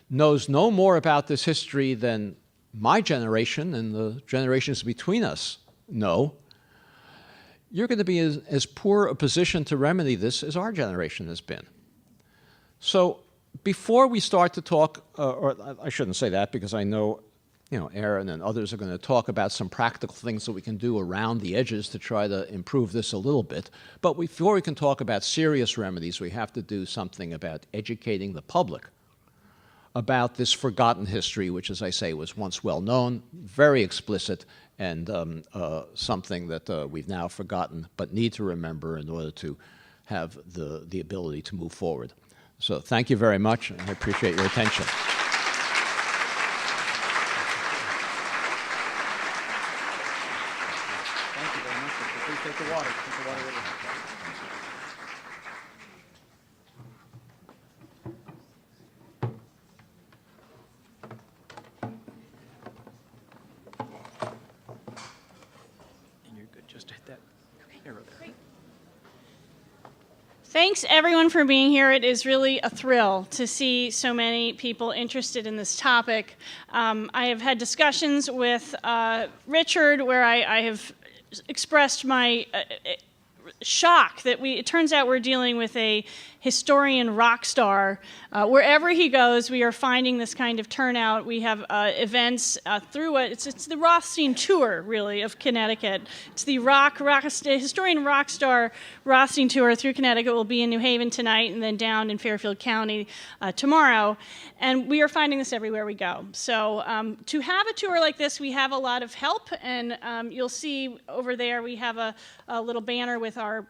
knows no more about this history than my generation and the generations between us know, you're going to be as poor a position to remedy this as our generation has been. So before we start to talk, or I shouldn't say that because I know Aaron and others are going to talk about some practical things that we can do around the edges to try to improve this a little bit. But before we can talk about serious remedies, we have to do something about educating the public about this forgotten history, which, as I say, was once well known, very explicit, and something that we've now forgotten but need to remember in order to have the ability to move forward. So thank you very much, and I appreciate your attention. Take the water. Take the water with you. And you're good. Just hit that arrow there. Great. Thanks, everyone, for being here. It is really a thrill to see so many people interested in this topic. I have had discussions with Richard where I have expressed my shock that it turns out we're dealing with a historian rock star. Wherever he goes, we are finding this kind of turnout. We have events through it. It's the Rothstein Tour, really, of Connecticut. It's the historian rock star Rothstein Tour through Connecticut. Will be in New Haven tonight and then down in Fairfield County tomorrow. And we are finding this everywhere we go. So to have a tour like this, we have a lot of help. And you'll see over there we have a little banner with our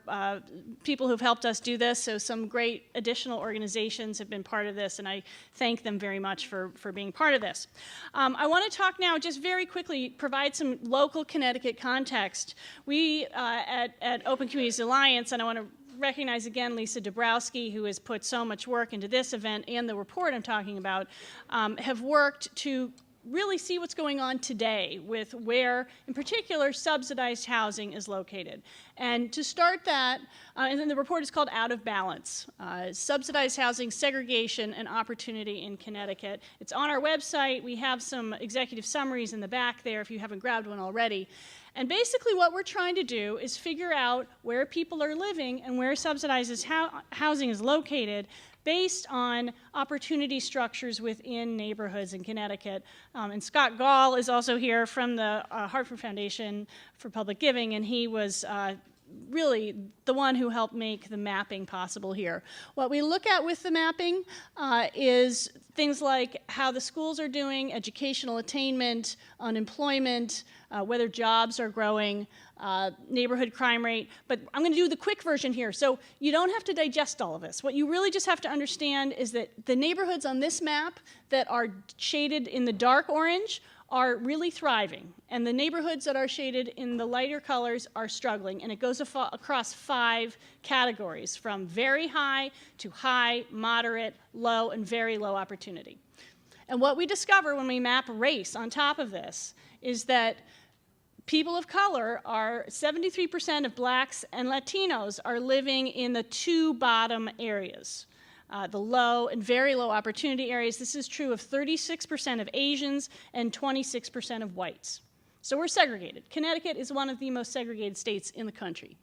people who've helped us do this. So some great additional organizations have been part of this, and I thank them very much for being part of this. I want to talk now, just very quickly, provide some local Connecticut context. We at Open Communities Alliance, and I want to recognize again Lisa Dabrowski, who has put so much work into this event and the report I'm talking about, have worked to really see what's going on today with where, in particular, subsidized housing is located. And to start that, and then the report is called Out of Balance, Subsidized Housing, Segregation, and Opportunity in Connecticut. It's on our website. We have some executive summaries in the back there if you haven't grabbed one already. And basically what we're trying to do is figure out where people are living and where subsidized housing is located based on opportunity structures within neighborhoods in Connecticut. And Scott Gall is also here from the Hartford Foundation for Public Giving, and he was really the one who helped make the mapping possible here. What we look at with the mapping is things like how the schools are doing, educational attainment, unemployment, whether jobs are growing, neighborhood crime rate. But I'm going to do the quick version here. So you don't have to digest all of this. What you really just have to understand is that the neighborhoods on this map that are shaded in the dark orange are really thriving. And the neighborhoods that are shaded in the lighter colors are struggling. And it goes across 5 categories, from very high to high, moderate, low, and very low opportunity. And what we discover when we map race on top of this is that people of color are 73% of blacks and Latinos are living in the 2 bottom areas. the low and very low opportunity areas. This is true of 36% of Asians and 26% of whites. So we're segregated. Connecticut is one of the most segregated states in the country.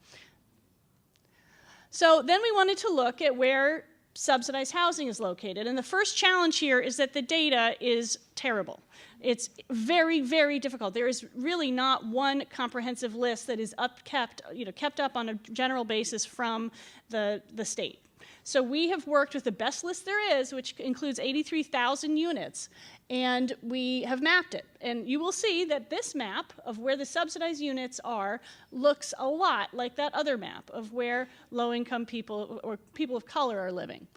So then we wanted to look at where subsidized housing is located. And the first challenge here is that the data is terrible. It's very, very difficult. There is really not one comprehensive list that is kept up on a general basis from the state. So we have worked with the best list there is, which includes 83,000 units, and we have mapped it. And you will see that this map of where the subsidized units are looks a lot like that other map of where low-income people or people of color are living.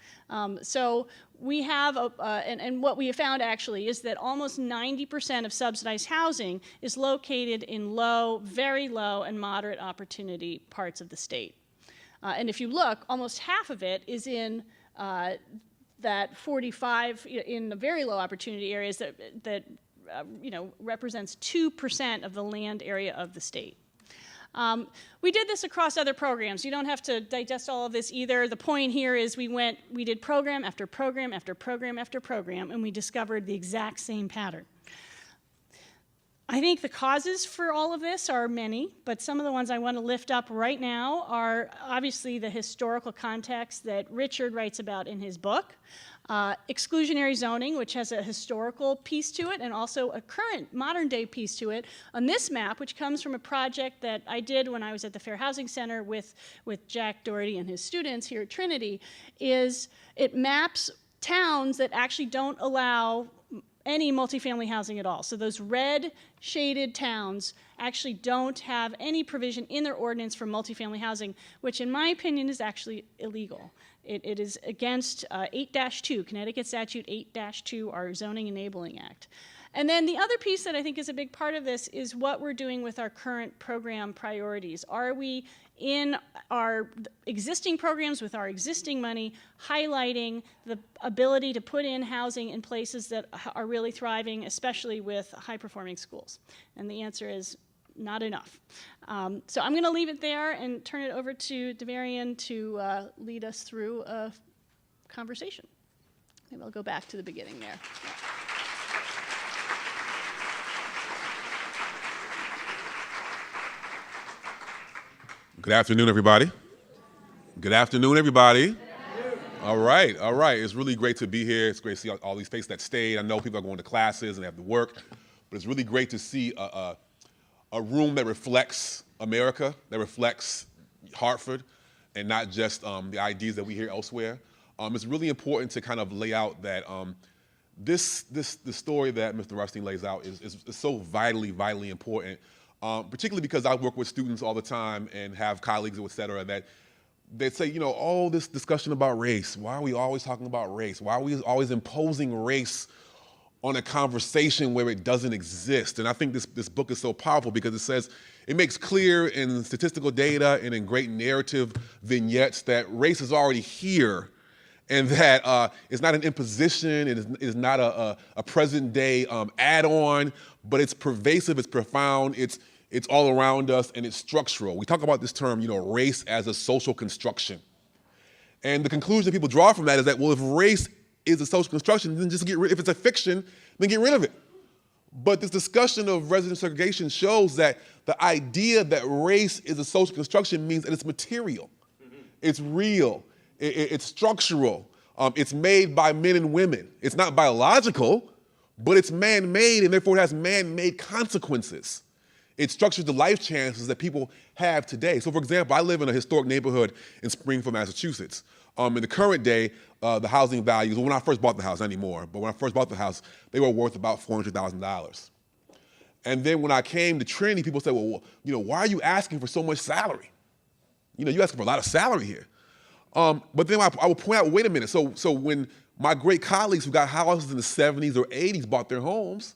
So we have, and what we have found actually is that almost 90% of subsidized housing is located in low, very low, and moderate opportunity parts of the state. And if you look, almost half of it is in that 45, in the very low opportunity areas that represents 2% of the land area of the state. We did this across other programs. You don't have to digest all of this either. The point here is we did program after program after program after program, and we discovered the exact same pattern. I think the causes for all of this are many, but some of the ones I want to lift up right now are obviously the historical context that Richard writes about in his book, exclusionary zoning, which has a historical piece to it and also a current modern-day piece to it. On this map, which comes from a project that I did when I was at the Fair Housing Center with Jack Doherty and his students here at Trinity, is it maps towns that actually don't allow any multifamily housing at all. So those red shaded towns actually don't have any provision in their ordinance for multifamily housing, which in my opinion is actually illegal. It is against 8-2, Connecticut Statute 8-2, our Zoning Enabling Act. And then the other piece that I think is a big part of this is what we're doing with our current program priorities. Are we in our existing programs with our existing money highlighting the ability to put in housing in places that are really thriving, especially with high-performing schools? And the answer is not enough. So I'm going to leave it there and turn it over to Devarian to lead us through a conversation. Maybe I'll go back to the beginning there. Good afternoon, everybody. Good afternoon, everybody. All right. It's really great to be here. It's great to see all these faces that stayed. I know people are going to classes and they have to work, but it's really great to see a room that reflects America, that reflects Hartford, and not just the ideas that we hear elsewhere. It's really important to kind of lay out that the story that Mr. Rothstein lays out is so vitally important. Particularly because I work with students all the time and have colleagues, et cetera, that they say, all this discussion about race, why are we always talking about race? Why are we always imposing race on a conversation where it doesn't exist? And I think this book is so powerful because it says, it makes clear in statistical data and in great narrative vignettes that race is already here and that it's not an imposition, it is not a present day add-on, but it's pervasive, it's profound, it's all around us, and it's structural. We talk about this term, race as a social construction. And the conclusion people draw from that is that, well, if race is a social construction, then just if it's a fiction, then get rid of it. But this discussion of resident segregation shows that the idea that race is a social construction means that it's material, it's real, it's structural, it's made by men and women. It's not biological, but it's man-made, and therefore it has man-made consequences. It structures the life chances that people have today. So for example, I live in a historic neighborhood in Springfield, Massachusetts. In the current day, the housing values, when I first bought the house, not anymore, but when I first bought the house, they were worth about $400,000. And then when I came to Trinity, people said, well, why are you asking for so much salary? You're asking for a lot of salary here. But then I would point out, wait a minute, so when my great colleagues who got houses in the 70s or 80s bought their homes,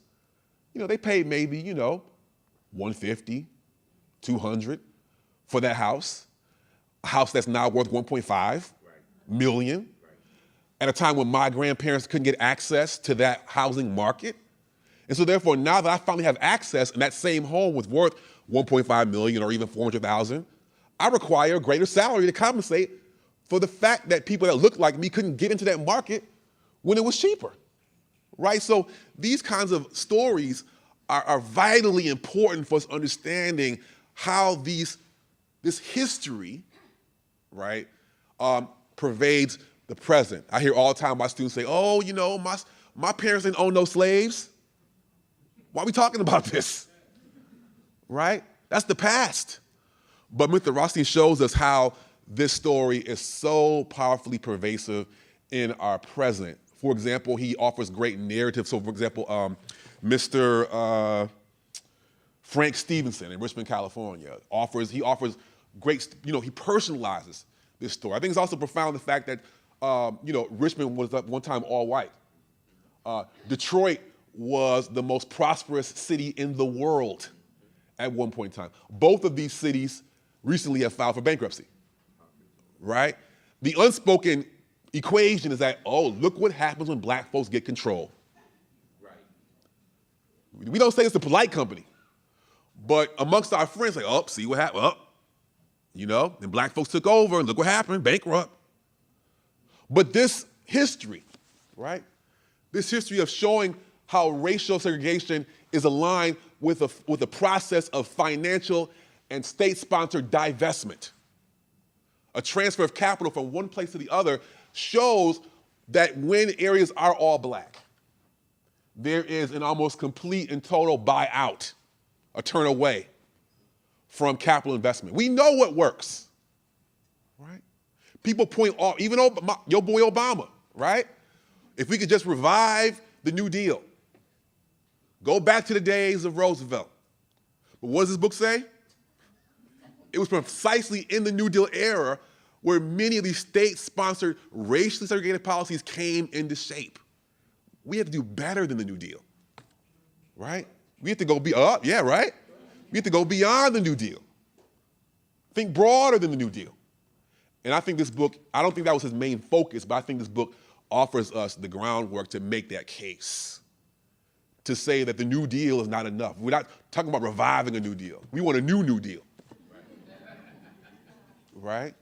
they paid maybe, $150, $200 for that house, a house that's now worth $1.5 million, at a time when my grandparents couldn't get access to that housing market. And so therefore, now that I finally have access and that same home was worth $1.5 million or even $400,000, I require a greater salary to compensate for the fact that people that looked like me couldn't get into that market when it was cheaper, right? So these kinds of stories are vitally important for us understanding how this history, right, pervades the present. I hear all the time my students say, oh, you know, my parents didn't own no slaves. Why are we talking about this, right? That's the past. But Mr. Rothstein shows us how this story is so powerfully pervasive in our present. For example, he offers great narratives. So, for example, Mr. Frank Stevenson in Richmond, California, offers great, he personalizes this story. I think it's also profound the fact that, Richmond was at one time all white. Detroit was the most prosperous city in the world at one point in time. Both of these cities recently have filed for bankruptcy, right? The unspoken equation is that, oh, look what happens when black folks get control. Right. We don't say it's a polite company, but amongst our friends, like, oh, see what happened, and black folks took over, and look what happened, bankrupt. But this history, right? This history of showing how racial segregation is aligned with a process of financial and state-sponsored divestment. A transfer of capital from one place to the other shows that when areas are all black, there is an almost complete and total buyout, a turn away from capital investment. We know what works, right? People point off, even your boy Obama, right? If we could just revive the New Deal, go back to the days of Roosevelt. But what does this book say? It was precisely in the New Deal era where many of these state-sponsored, racially segregated policies came into shape. We have to do better than the New Deal, right? We have to go right? We have to go beyond the New Deal. Think broader than the New Deal. And I think this book, I don't think that was his main focus, but I think this book offers us the groundwork to make that case, to say that the New Deal is not enough. We're not talking about reviving a New Deal. We want a New Deal, right?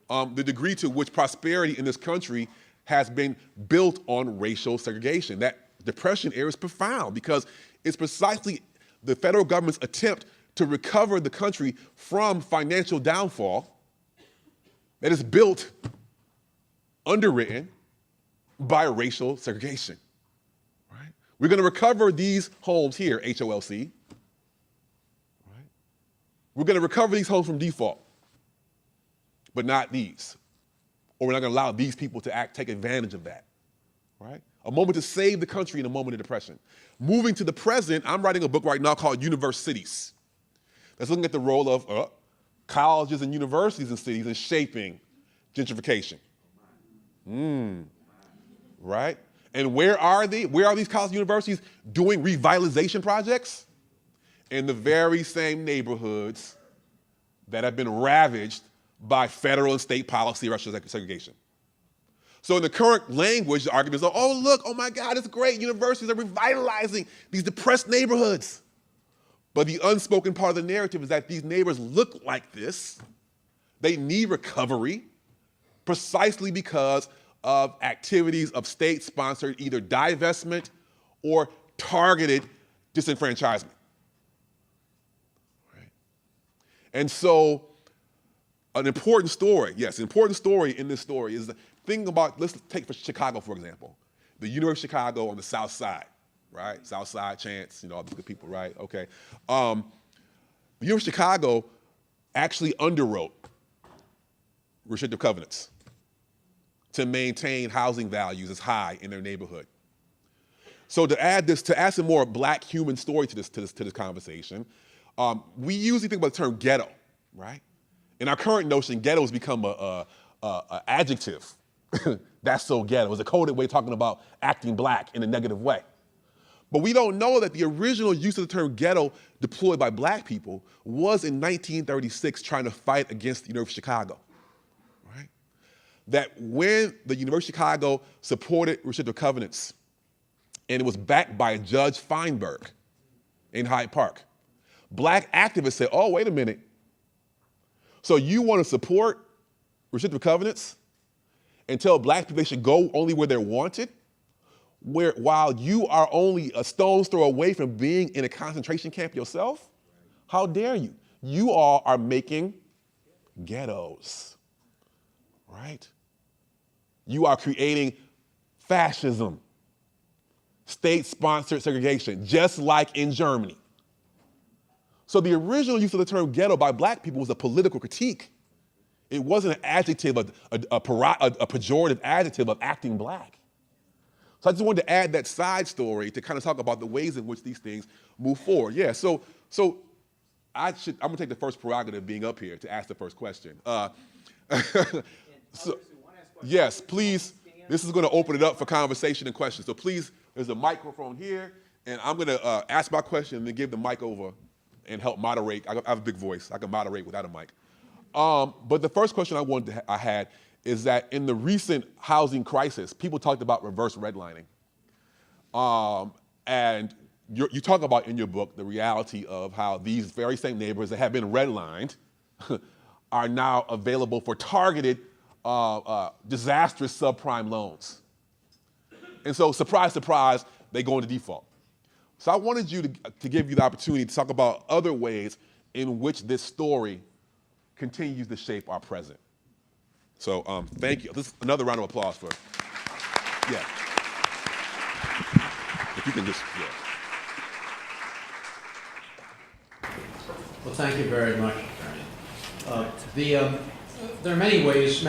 The degree to which prosperity in this country has been built on racial segregation. That Depression era is profound because it's precisely the federal government's attempt to recover the country from financial downfall that is built, underwritten by racial segregation, right? We're going to recover these homes here, HOLC, right? We're going to recover these homes from default, but not these. Or we're not going to allow these people to take advantage of that, right? A moment to save the country in a moment of depression. Moving to the present, I'm writing a book right now called Universe Cities. That's looking at the role of colleges and universities in cities in shaping gentrification. Right? And where are these colleges and universities doing revitalization projects? In the very same neighborhoods that have been ravaged by federal and state policy of racial segregation. So in the current language, the arguments are, oh, look, oh my God, it's great. Universities are revitalizing these depressed neighborhoods. But the unspoken part of the narrative is that these neighbors look like this. They need recovery precisely because of activities of state-sponsored either divestment or targeted disenfranchisement. Right? And so an important story in this story is the thing about, let's take for Chicago, for example. The University of Chicago on the South Side, right? South Side, Chance, all the good people, right? Okay. The University of Chicago actually underwrote restrictive covenants to maintain housing values as high in their neighborhood. So to add some more black human story to this conversation, we usually think about the term ghetto, right? In our current notion, ghetto has become a adjective. That's so ghetto. It's a coded way of talking about acting black in a negative way. But we don't know that the original use of the term ghetto deployed by black people was in 1936 trying to fight against the University of Chicago, right? That when the University of Chicago supported restrictive covenants and it was backed by Judge Feinberg in Hyde Park, black activists said, oh, wait a minute. So you want to support restrictive covenants and tell black people they should go only where they're wanted, while you are only a stone's throw away from being in a concentration camp yourself? How dare you? You all are making ghettos, right? You are creating fascism, state-sponsored segregation, just like in Germany. So the original use of the term ghetto by black people was a political critique. It wasn't an adjective, a pejorative adjective of acting black. So I just wanted to add that side story to kind of talk about the ways in which these things move forward. Yeah, so I'm gonna take the first prerogative being up here to ask the first question. Yes, please, this is gonna open it up for conversation and questions. So please, there's a microphone here, and I'm gonna ask my question and then give the mic over and help moderate. I have a big voice, I can moderate without a mic. But the first question I had is that in the recent housing crisis, people talked about reverse redlining. And you talk about in your book the reality of how these very same neighborhoods that have been redlined are now available for targeted, disastrous subprime loans. And so, surprise, surprise, they go into default. So I wanted you to give you the opportunity to talk about other ways in which this story continues to shape our present. So thank you. This is another round of applause for, yeah. If you can just, yeah. Well, thank you very much, Attorney. There are many ways,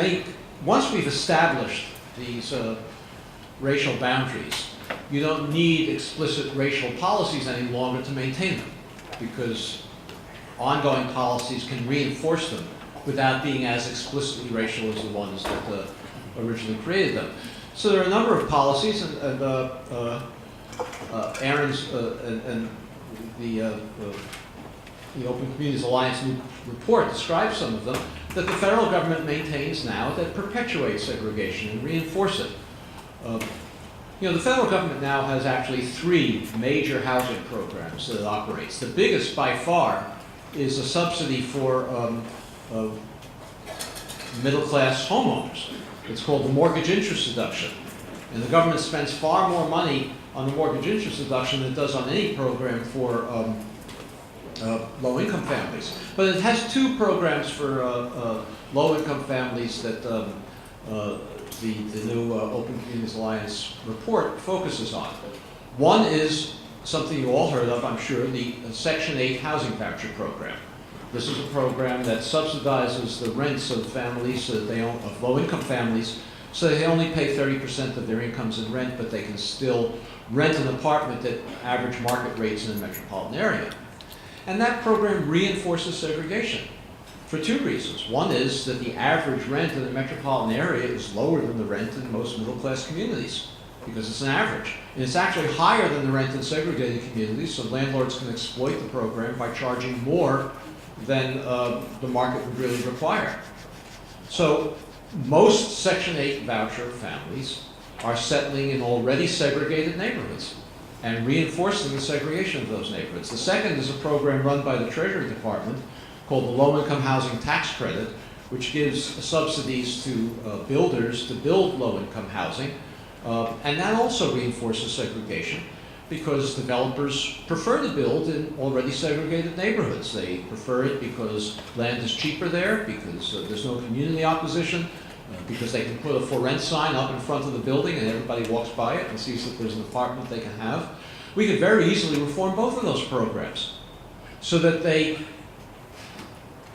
once we've established these racial boundaries, you don't need explicit racial policies any longer to maintain them, because ongoing policies can reinforce them without being as explicitly racial as the ones that originally created them. So there are a number of policies, and Aaron's and the Open Communities Alliance new report describes some of them, that the federal government maintains now that perpetuate segregation and reinforce it. The federal government now has actually 3 major housing programs that it operates. The biggest by far is a subsidy for middle-class homeowners. It's called the mortgage interest deduction. And the government spends far more money on the mortgage interest deduction than it does on any program for low-income families. But it has 2 programs for low-income families that the new Open Communities Alliance report focuses on. One is something you all heard of, I'm sure, the Section 8 housing voucher program. This is a program that subsidizes the rents of families so that they own, of low-income families, so they only pay 30% of their incomes in rent, but they can still rent an apartment at average market rates in a metropolitan area. And that program reinforces segregation for 2 reasons. One is that the average rent in the metropolitan area is lower than the rent in most middle-class communities, because it's an average. And it's actually higher than the rent in segregated communities, so landlords can exploit the program by charging more than the market would really require. So most Section 8 voucher families are settling in already segregated neighborhoods and reinforcing the segregation of those neighborhoods. The second is a program run by the Treasury Department called the Low-Income Housing Tax Credit, which gives subsidies to builders to build low-income housing. And that also reinforces segregation, because developers prefer to build in already segregated neighborhoods. They prefer it because land is cheaper there, because there's no community opposition, because they can put a for rent sign up in front of the building and everybody walks by it and sees that there's an apartment they can have. We could very easily reform both of those programs so that they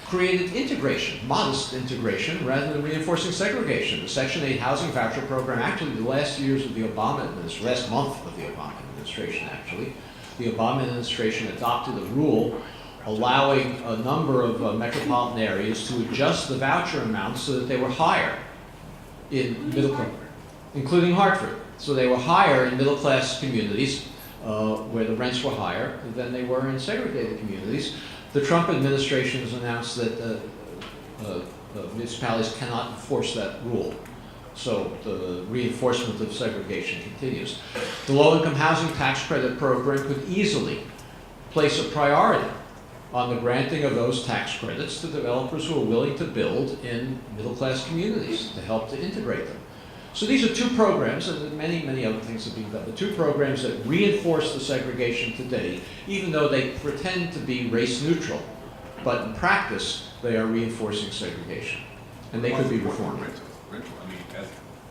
created integration, modest integration, rather than reinforcing segregation. The Section 8 housing voucher program, actually the last years of the Obama administration, last month of the Obama administration actually, the Obama administration adopted a rule allowing a number of metropolitan areas to adjust the voucher amounts so that they were higher in middle-class, including Hartford. So they were higher in middle-class communities where the rents were higher than they were in segregated communities. The Trump administration has announced that municipalities cannot enforce that rule. So the reinforcement of segregation continues. The low-income housing tax credit program could easily place a priority on the granting of those tax credits to developers who are willing to build in middle-class communities to help to integrate them. So these are two programs, and many, many other things have been done, but two programs that reinforce the segregation today, even though they pretend to be race neutral. But in practice, they are reinforcing segregation, and they could be reformed. Rental. I mean,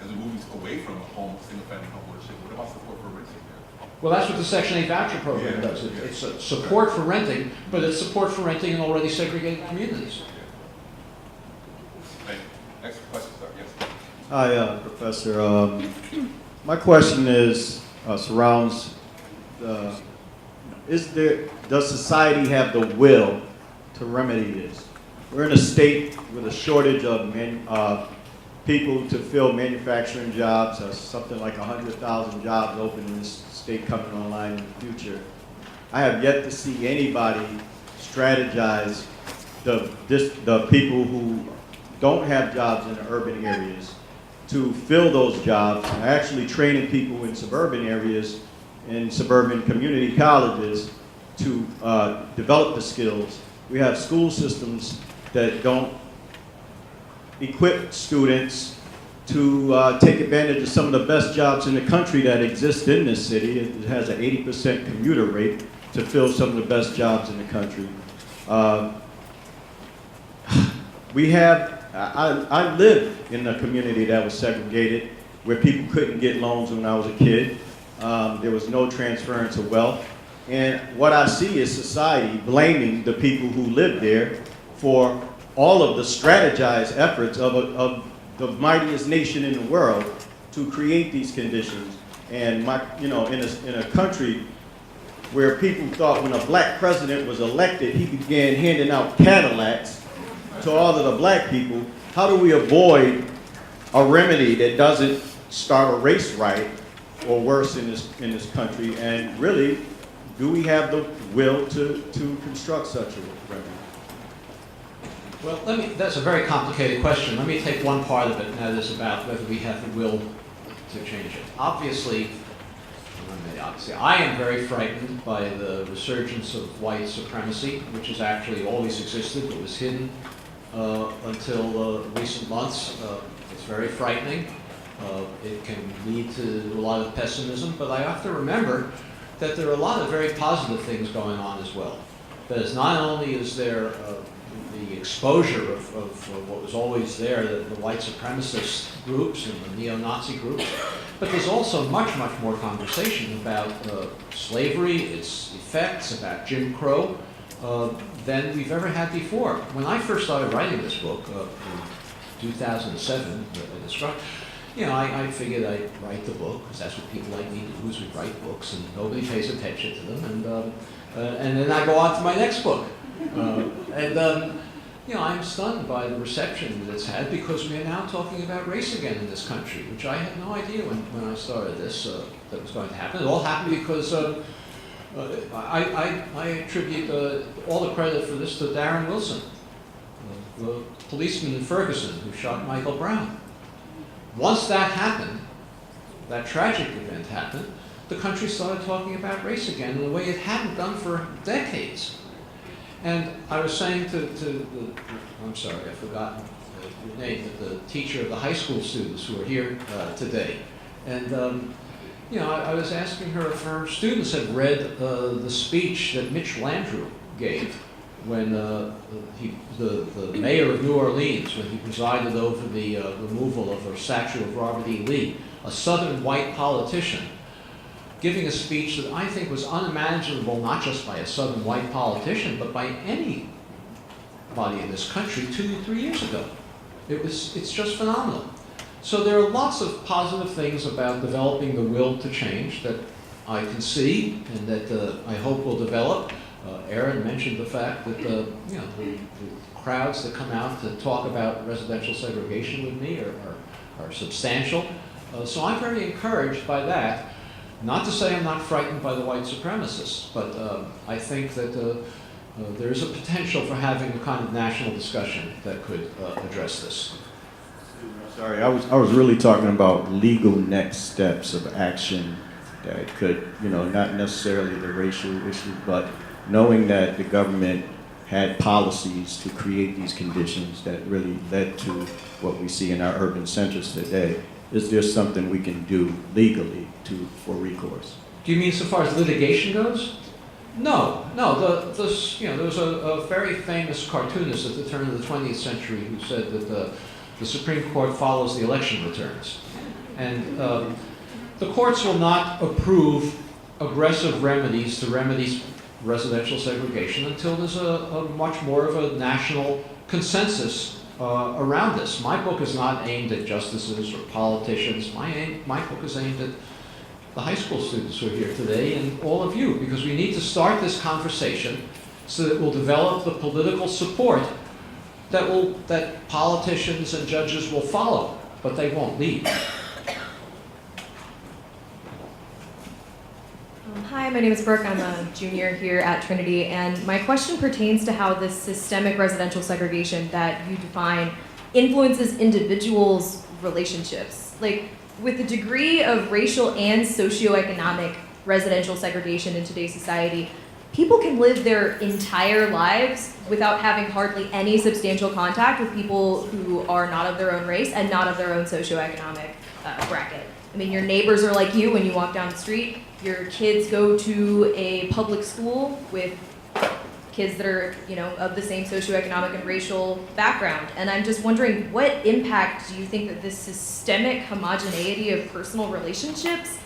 as we move away from home, single-family home ownership, what about support for renting there? Well, that's what the Section 8 voucher program does. It's a support for renting, but it's support for renting in already segregated communities. Thank you. Next question, sir. Yes. Hi, Professor. My question is surrounds does society have the will to remedy this? We're in a state with a shortage of people to fill manufacturing jobs. Something like 100,000 jobs open in this state coming online in the future. I have yet to see anybody strategize the people who don't have jobs in the urban areas to fill those jobs, and actually training people in suburban areas, in suburban community colleges to develop the skills. We have school systems that don't equip students to take advantage of some of the best jobs in the country that exist in this city. It has an 80% commuter rate to fill some of the best jobs in the country. I lived in a community that was segregated, where people couldn't get loans when I was a kid. There was no transference of wealth. And what I see is society blaming the people who live there for all of the strategized efforts of the mightiest nation in the world to create these conditions. And in a country where people thought when a black president was elected, he began handing out Cadillacs to all of the black people, how do we avoid a remedy that doesn't start a race riot or worse in this country? And really, do we have the will to construct such a remedy? Well, that's a very complicated question. Let me take one part of it, and that is about whether we have the will to change it. Obviously, I am very frightened by the resurgence of white supremacy, which has actually always existed, but was hidden until recent months. It's very frightening. It can lead to a lot of pessimism, but I have to remember that there are a lot of very positive things going on as well. That is, not only is there the exposure of what was always there, the white supremacist groups and the neo-Nazi groups, but there's also much, much more conversation about slavery, its effects, about Jim Crow, than we've ever had before. When I first started writing this book in 2007, I figured I'd write the book, because that's what people like me to do, is we write books, and nobody pays attention to them, and then I go on to my next book. I'm stunned by the reception that it's had, because we are now talking about race again in this country, which I had no idea when I started this that was going to happen. It all happened because I attribute all the credit for this to Darren Wilson, the policeman in Ferguson who shot Michael Brown. Once that happened, that tragic event happened, the country started talking about race again in a way it hadn't done for decades. And I was saying I'm sorry, I've forgotten your name, the teacher of the high school students who are here today. And, I was asking her if her students had read the speech that Mitch Landrieu gave when the mayor of New Orleans, when he presided over the removal of a statue of Robert E. Lee, a Southern white politician, giving a speech that I think was unimaginable, not just by a Southern white politician, but by anybody in this country 2 or 3 years ago. It's just phenomenal. So there are lots of positive things about developing the will to change that I can see and that I hope will develop. Aaron mentioned the fact that the crowds that come out to talk about residential segregation with me are substantial. So I'm very encouraged by that. Not to say I'm not frightened by the white supremacists, but I think that there is a potential for having a kind of national discussion that could address this. Sorry, I was really talking about legal next steps of action that could, not necessarily the racial issue, but knowing that the government had policies to create these conditions that really led to what we see in our urban centers today. Is there something we can do legally for recourse? Do you mean so far as litigation goes? No. There was a very famous cartoonist at the turn of the 20th century who said that the Supreme Court follows the election returns. And the courts will not approve aggressive remedies to remedy residential segregation until there's a much more of a national consensus around this. My book is not aimed at justices or politicians. My book is aimed at the high school students who are here today and all of you, because we need to start this conversation so that we'll develop the political support that politicians and judges will follow, but they won't lead. Hi, my name is Brooke. I'm a junior here at Trinity, and my question pertains to how this systemic residential segregation that you define influences individuals' relationships. Like, with the degree of racial and socioeconomic residential segregation in today's society, people can live their entire lives without having hardly any substantial contact with people who are not of their own race and not of their own socioeconomic bracket. I mean, your neighbors are like you when you walk down the street. Your kids go to a public school with kids that are, of the same socioeconomic and racial background. And I'm just wondering, what impact do you think that this systemic homogeneity of personal relationships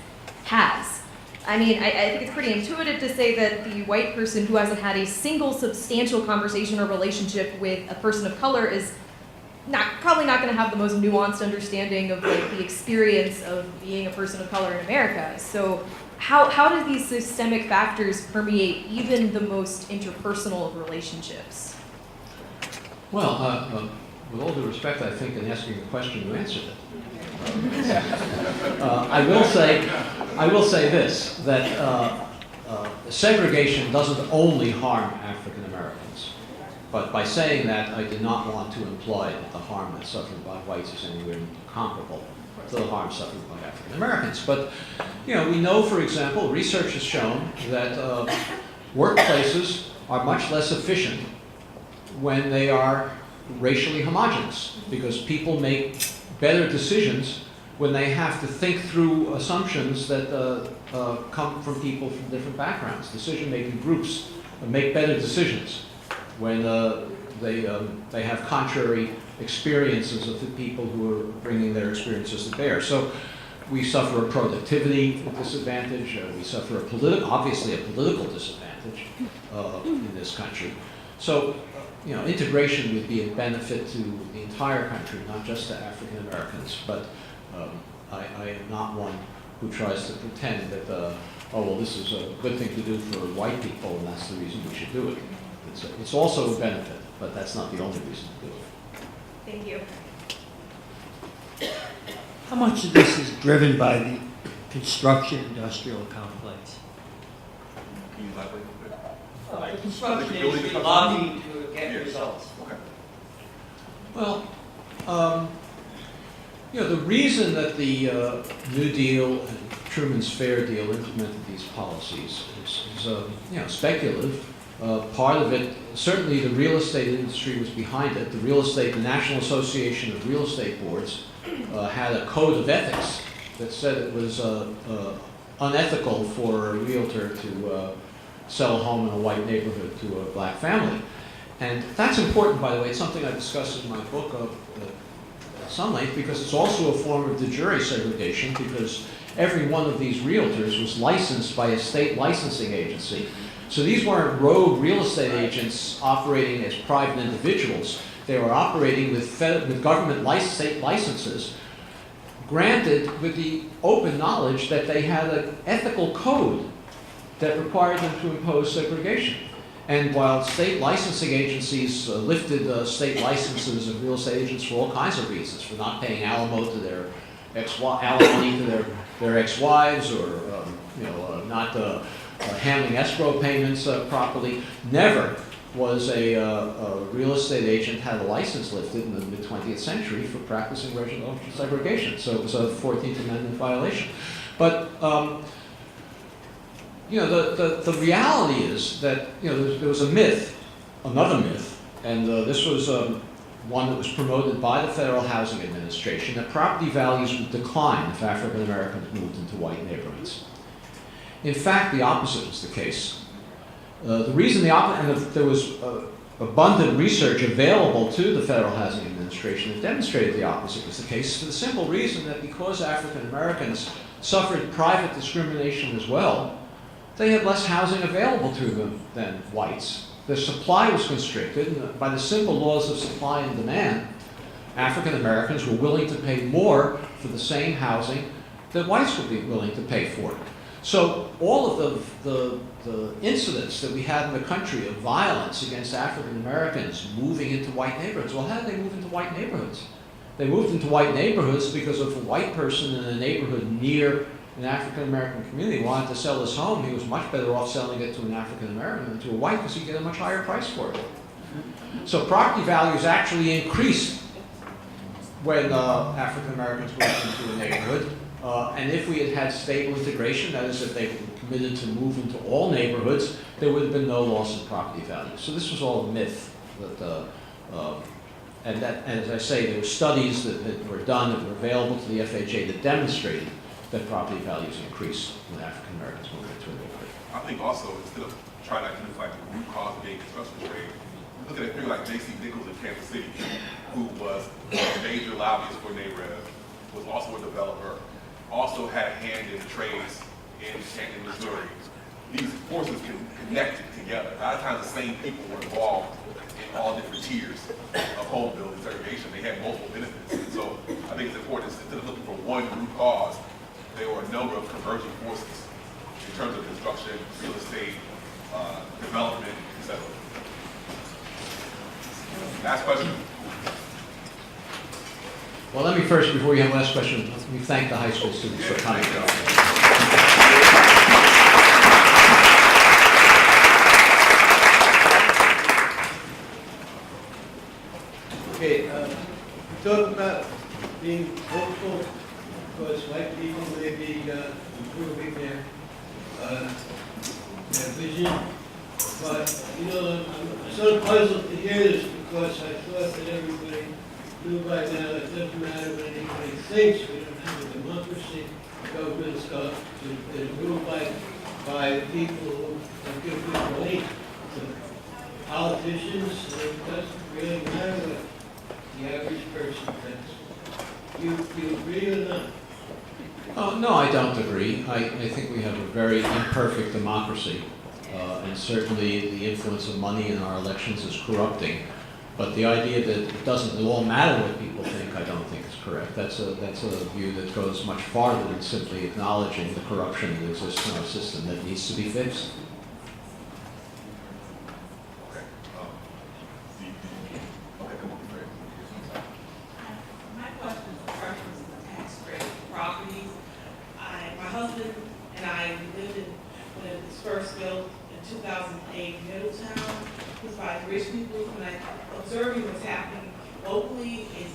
has? I mean, I think it's pretty intuitive to say that the white person who hasn't had a single substantial conversation or relationship with a person of color is probably not going to have the most nuanced understanding of the experience of being a person of color in America. So how do these systemic factors permeate even the most interpersonal of relationships? Well, with all due respect, I think in asking the question, you answered it. I will say this, that segregation doesn't only harm African Americans. But by saying that, I did not want to imply that the harm that's suffered by whites is anywhere comparable to the harm suffered by African Americans. But, we know, for example, research has shown that workplaces are much less efficient when they are racially homogeneous, because people make better decisions when they have to think through assumptions that come from people from different backgrounds. Decision-making groups make better decisions when they have contrary experiences of the people who are bringing their experiences to bear. So we suffer a productivity disadvantage. We suffer obviously a political disadvantage in this country. So, integration would be a benefit to the entire country, not just to African Americans. But I am not one who tries to pretend that, this is a good thing to do for white people, and that's the reason we should do it. It's also a benefit, but that's not the only reason to do it. Thank you. How much of this is driven by the construction industrial complex? Can you elaborate a bit? The construction industry lobbying to get results. Okay. Well, the reason that the New Deal and Truman's Fair Deal implemented these policies is speculative. Part of it, certainly the real estate industry was behind it. The National Association of Real Estate Boards had a code of ethics that said it was unethical for a realtor to sell a home in a white neighborhood to a black family. And that's important, by the way. It's something I discuss in my book at some length, because it's also a form of de jure segregation, because every one of these realtors was licensed by a state licensing agency. So these weren't rogue real estate agents operating as private individuals. They were operating with government state licenses, granted with the open knowledge that they had an ethical code that required them to impose segregation. And while state licensing agencies lifted state licenses of real estate agents for all kinds of reasons, for not paying alimony to their ex-wives, or not handling escrow payments properly, never was a real estate agent had a license lifted in the mid-20th century for practicing racial segregation. So it was a 14th Amendment violation. But the reality is that there was a myth another myth, and this was one that was promoted by the Federal Housing Administration, that property values would decline if African Americans moved into white neighborhoods. In fact, the opposite was the case. The reason there was abundant research available to the Federal Housing Administration that demonstrated the opposite was the case, for the simple reason that because African Americans suffered private discrimination as well, they had less housing available to them than whites. The supply was constricted, and by the simple laws of supply and demand, African Americans were willing to pay more for the same housing that whites would be willing to pay for it. So all of the incidents that we had in the country of violence against African Americans moving into white neighborhoods, well, how did they move into white neighborhoods? They moved into white neighborhoods because if a white person in a neighborhood near an African American community wanted to sell his home, he was much better off selling it to an African American than to a white because he'd get a much higher price for it. So property values actually increased when African Americans moved into a neighborhood. And if we had had stable integration, that is, if they were committed to move into all neighborhoods, there would have been no loss in property value. So this was all a myth. And as I say, there were studies that were done that were available to the FHA that demonstrated that property values increase when African Americans move into a neighborhood. I think also, instead of trying to identify the root cause of gay construction trade, look at a figure like J.C. Nichols in Kansas City, who was a major lobbyist for NARED, was also a developer, also had a hand in the trades in Canton, Missouri. These forces can connect together. A lot of times the same people were involved in all different tiers of home building segregation. They had multiple benefits. And so I think it's important, instead of looking for one root cause, there were a number of converging forces in terms of construction, real estate, development, etc. Last question. Well, let me first, before you have last question, let me thank the high school students for coming. Okay, you talk about being hopeful because white people may be improving their vision, but you know, I'm sort of puzzled to hear this because I thought that everybody knew by now it doesn't matter what anybody thinks. We don't have a democracy. Government's is ruled by people who give good money to politicians. It doesn't really matter what the average person thinks. You agree or not? Oh, no, I don't agree. I think we have a very imperfect democracy, and certainly the influence of money in our elections is corrupting. But the idea that it doesn't at all matter what people think, I don't think is correct. That's a view that goes much farther than simply acknowledging the corruption that exists in our system that needs to be fixed. My question is the preference of the tax credit properties. My husband and I lived in, when it was first built in 2008, Middletown. It was by rich people, and I observing what's happening locally is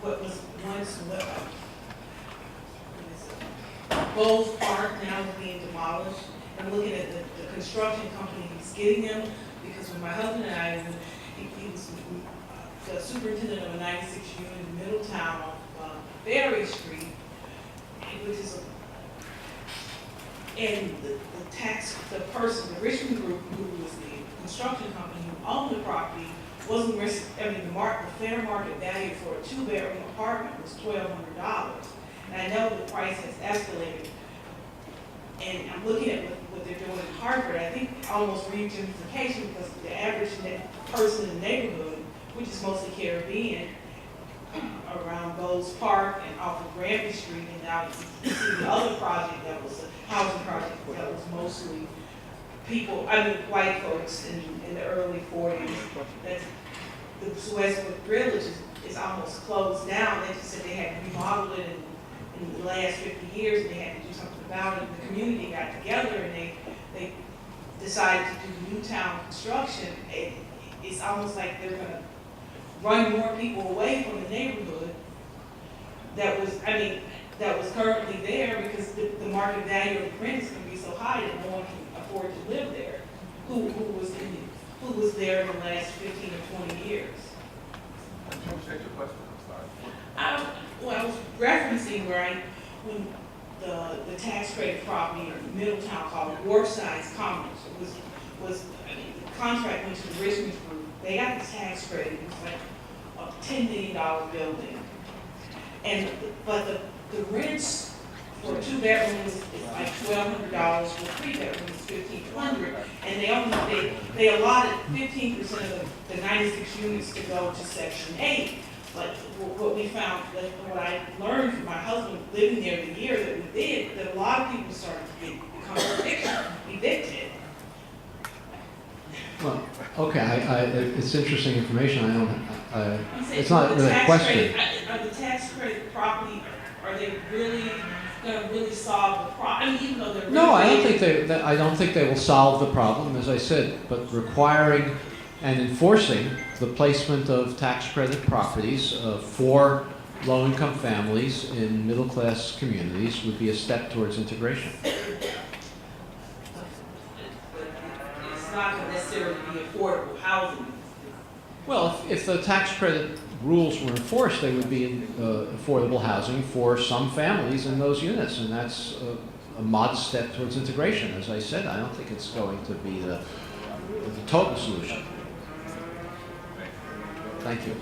what was once Bowles Park now is being demolished. And looking at the construction company who's getting them, because when my husband and I, he was the superintendent of a 96 unit in Middletown on Berry Street, which is and the person, the Richmond Group, who was the construction company who owned the property, wasn't the fair market value for a two-bedroom apartment was $1,200. And I know the price has escalated. And I'm looking at what they're doing in Hartford. I think almost re-gentrification, because the average person in the neighborhood, which is mostly Caribbean, around Bowles Park and off of Granby Street, and now you see the other project that was a housing project that was mostly people, white folks in the early 40s. That's, the Westwood Village is almost closed down. They just said they had to remodel it in the last 50 years, and they had to do something about it. The community got together and they decided to do Newtown construction. It's almost like they're going to run more people away from the neighborhood that was currently there, because the market value of the rent is going to be so high that no one can afford to live there. Who who was there in the last 15 or 20 years. Well, I was referencing, right, when the tax credit property in Middletown called Warside's Commons I mean, the contract went to the Richmond Group. They got the tax credit. It was like a $10 million building. But the rents for 2 bedrooms is like $1,200, for 3 bedrooms $1,500, and they allotted 15% of the 96 units to go to Section 8. But what we found, what I learned from my husband living there the year that we did, that a lot of people started to become evicted. Well, okay, it's interesting information. I'm saying, It's not the really a tax question. credit, are the tax credit property, are they really going to really solve the problem? I mean, even though they're No, I don't renovating- think I don't think they will solve the problem, as I said, but requiring and enforcing the placement of tax credit properties for low-income families in middle-class communities would be a step towards integration. It's not going to necessarily be affordable housing. Well, if the tax credit rules were enforced, they would be affordable housing for some families in those units, and that's a modest step towards integration. As I said, I don't think it's going to be the total solution. Thank you.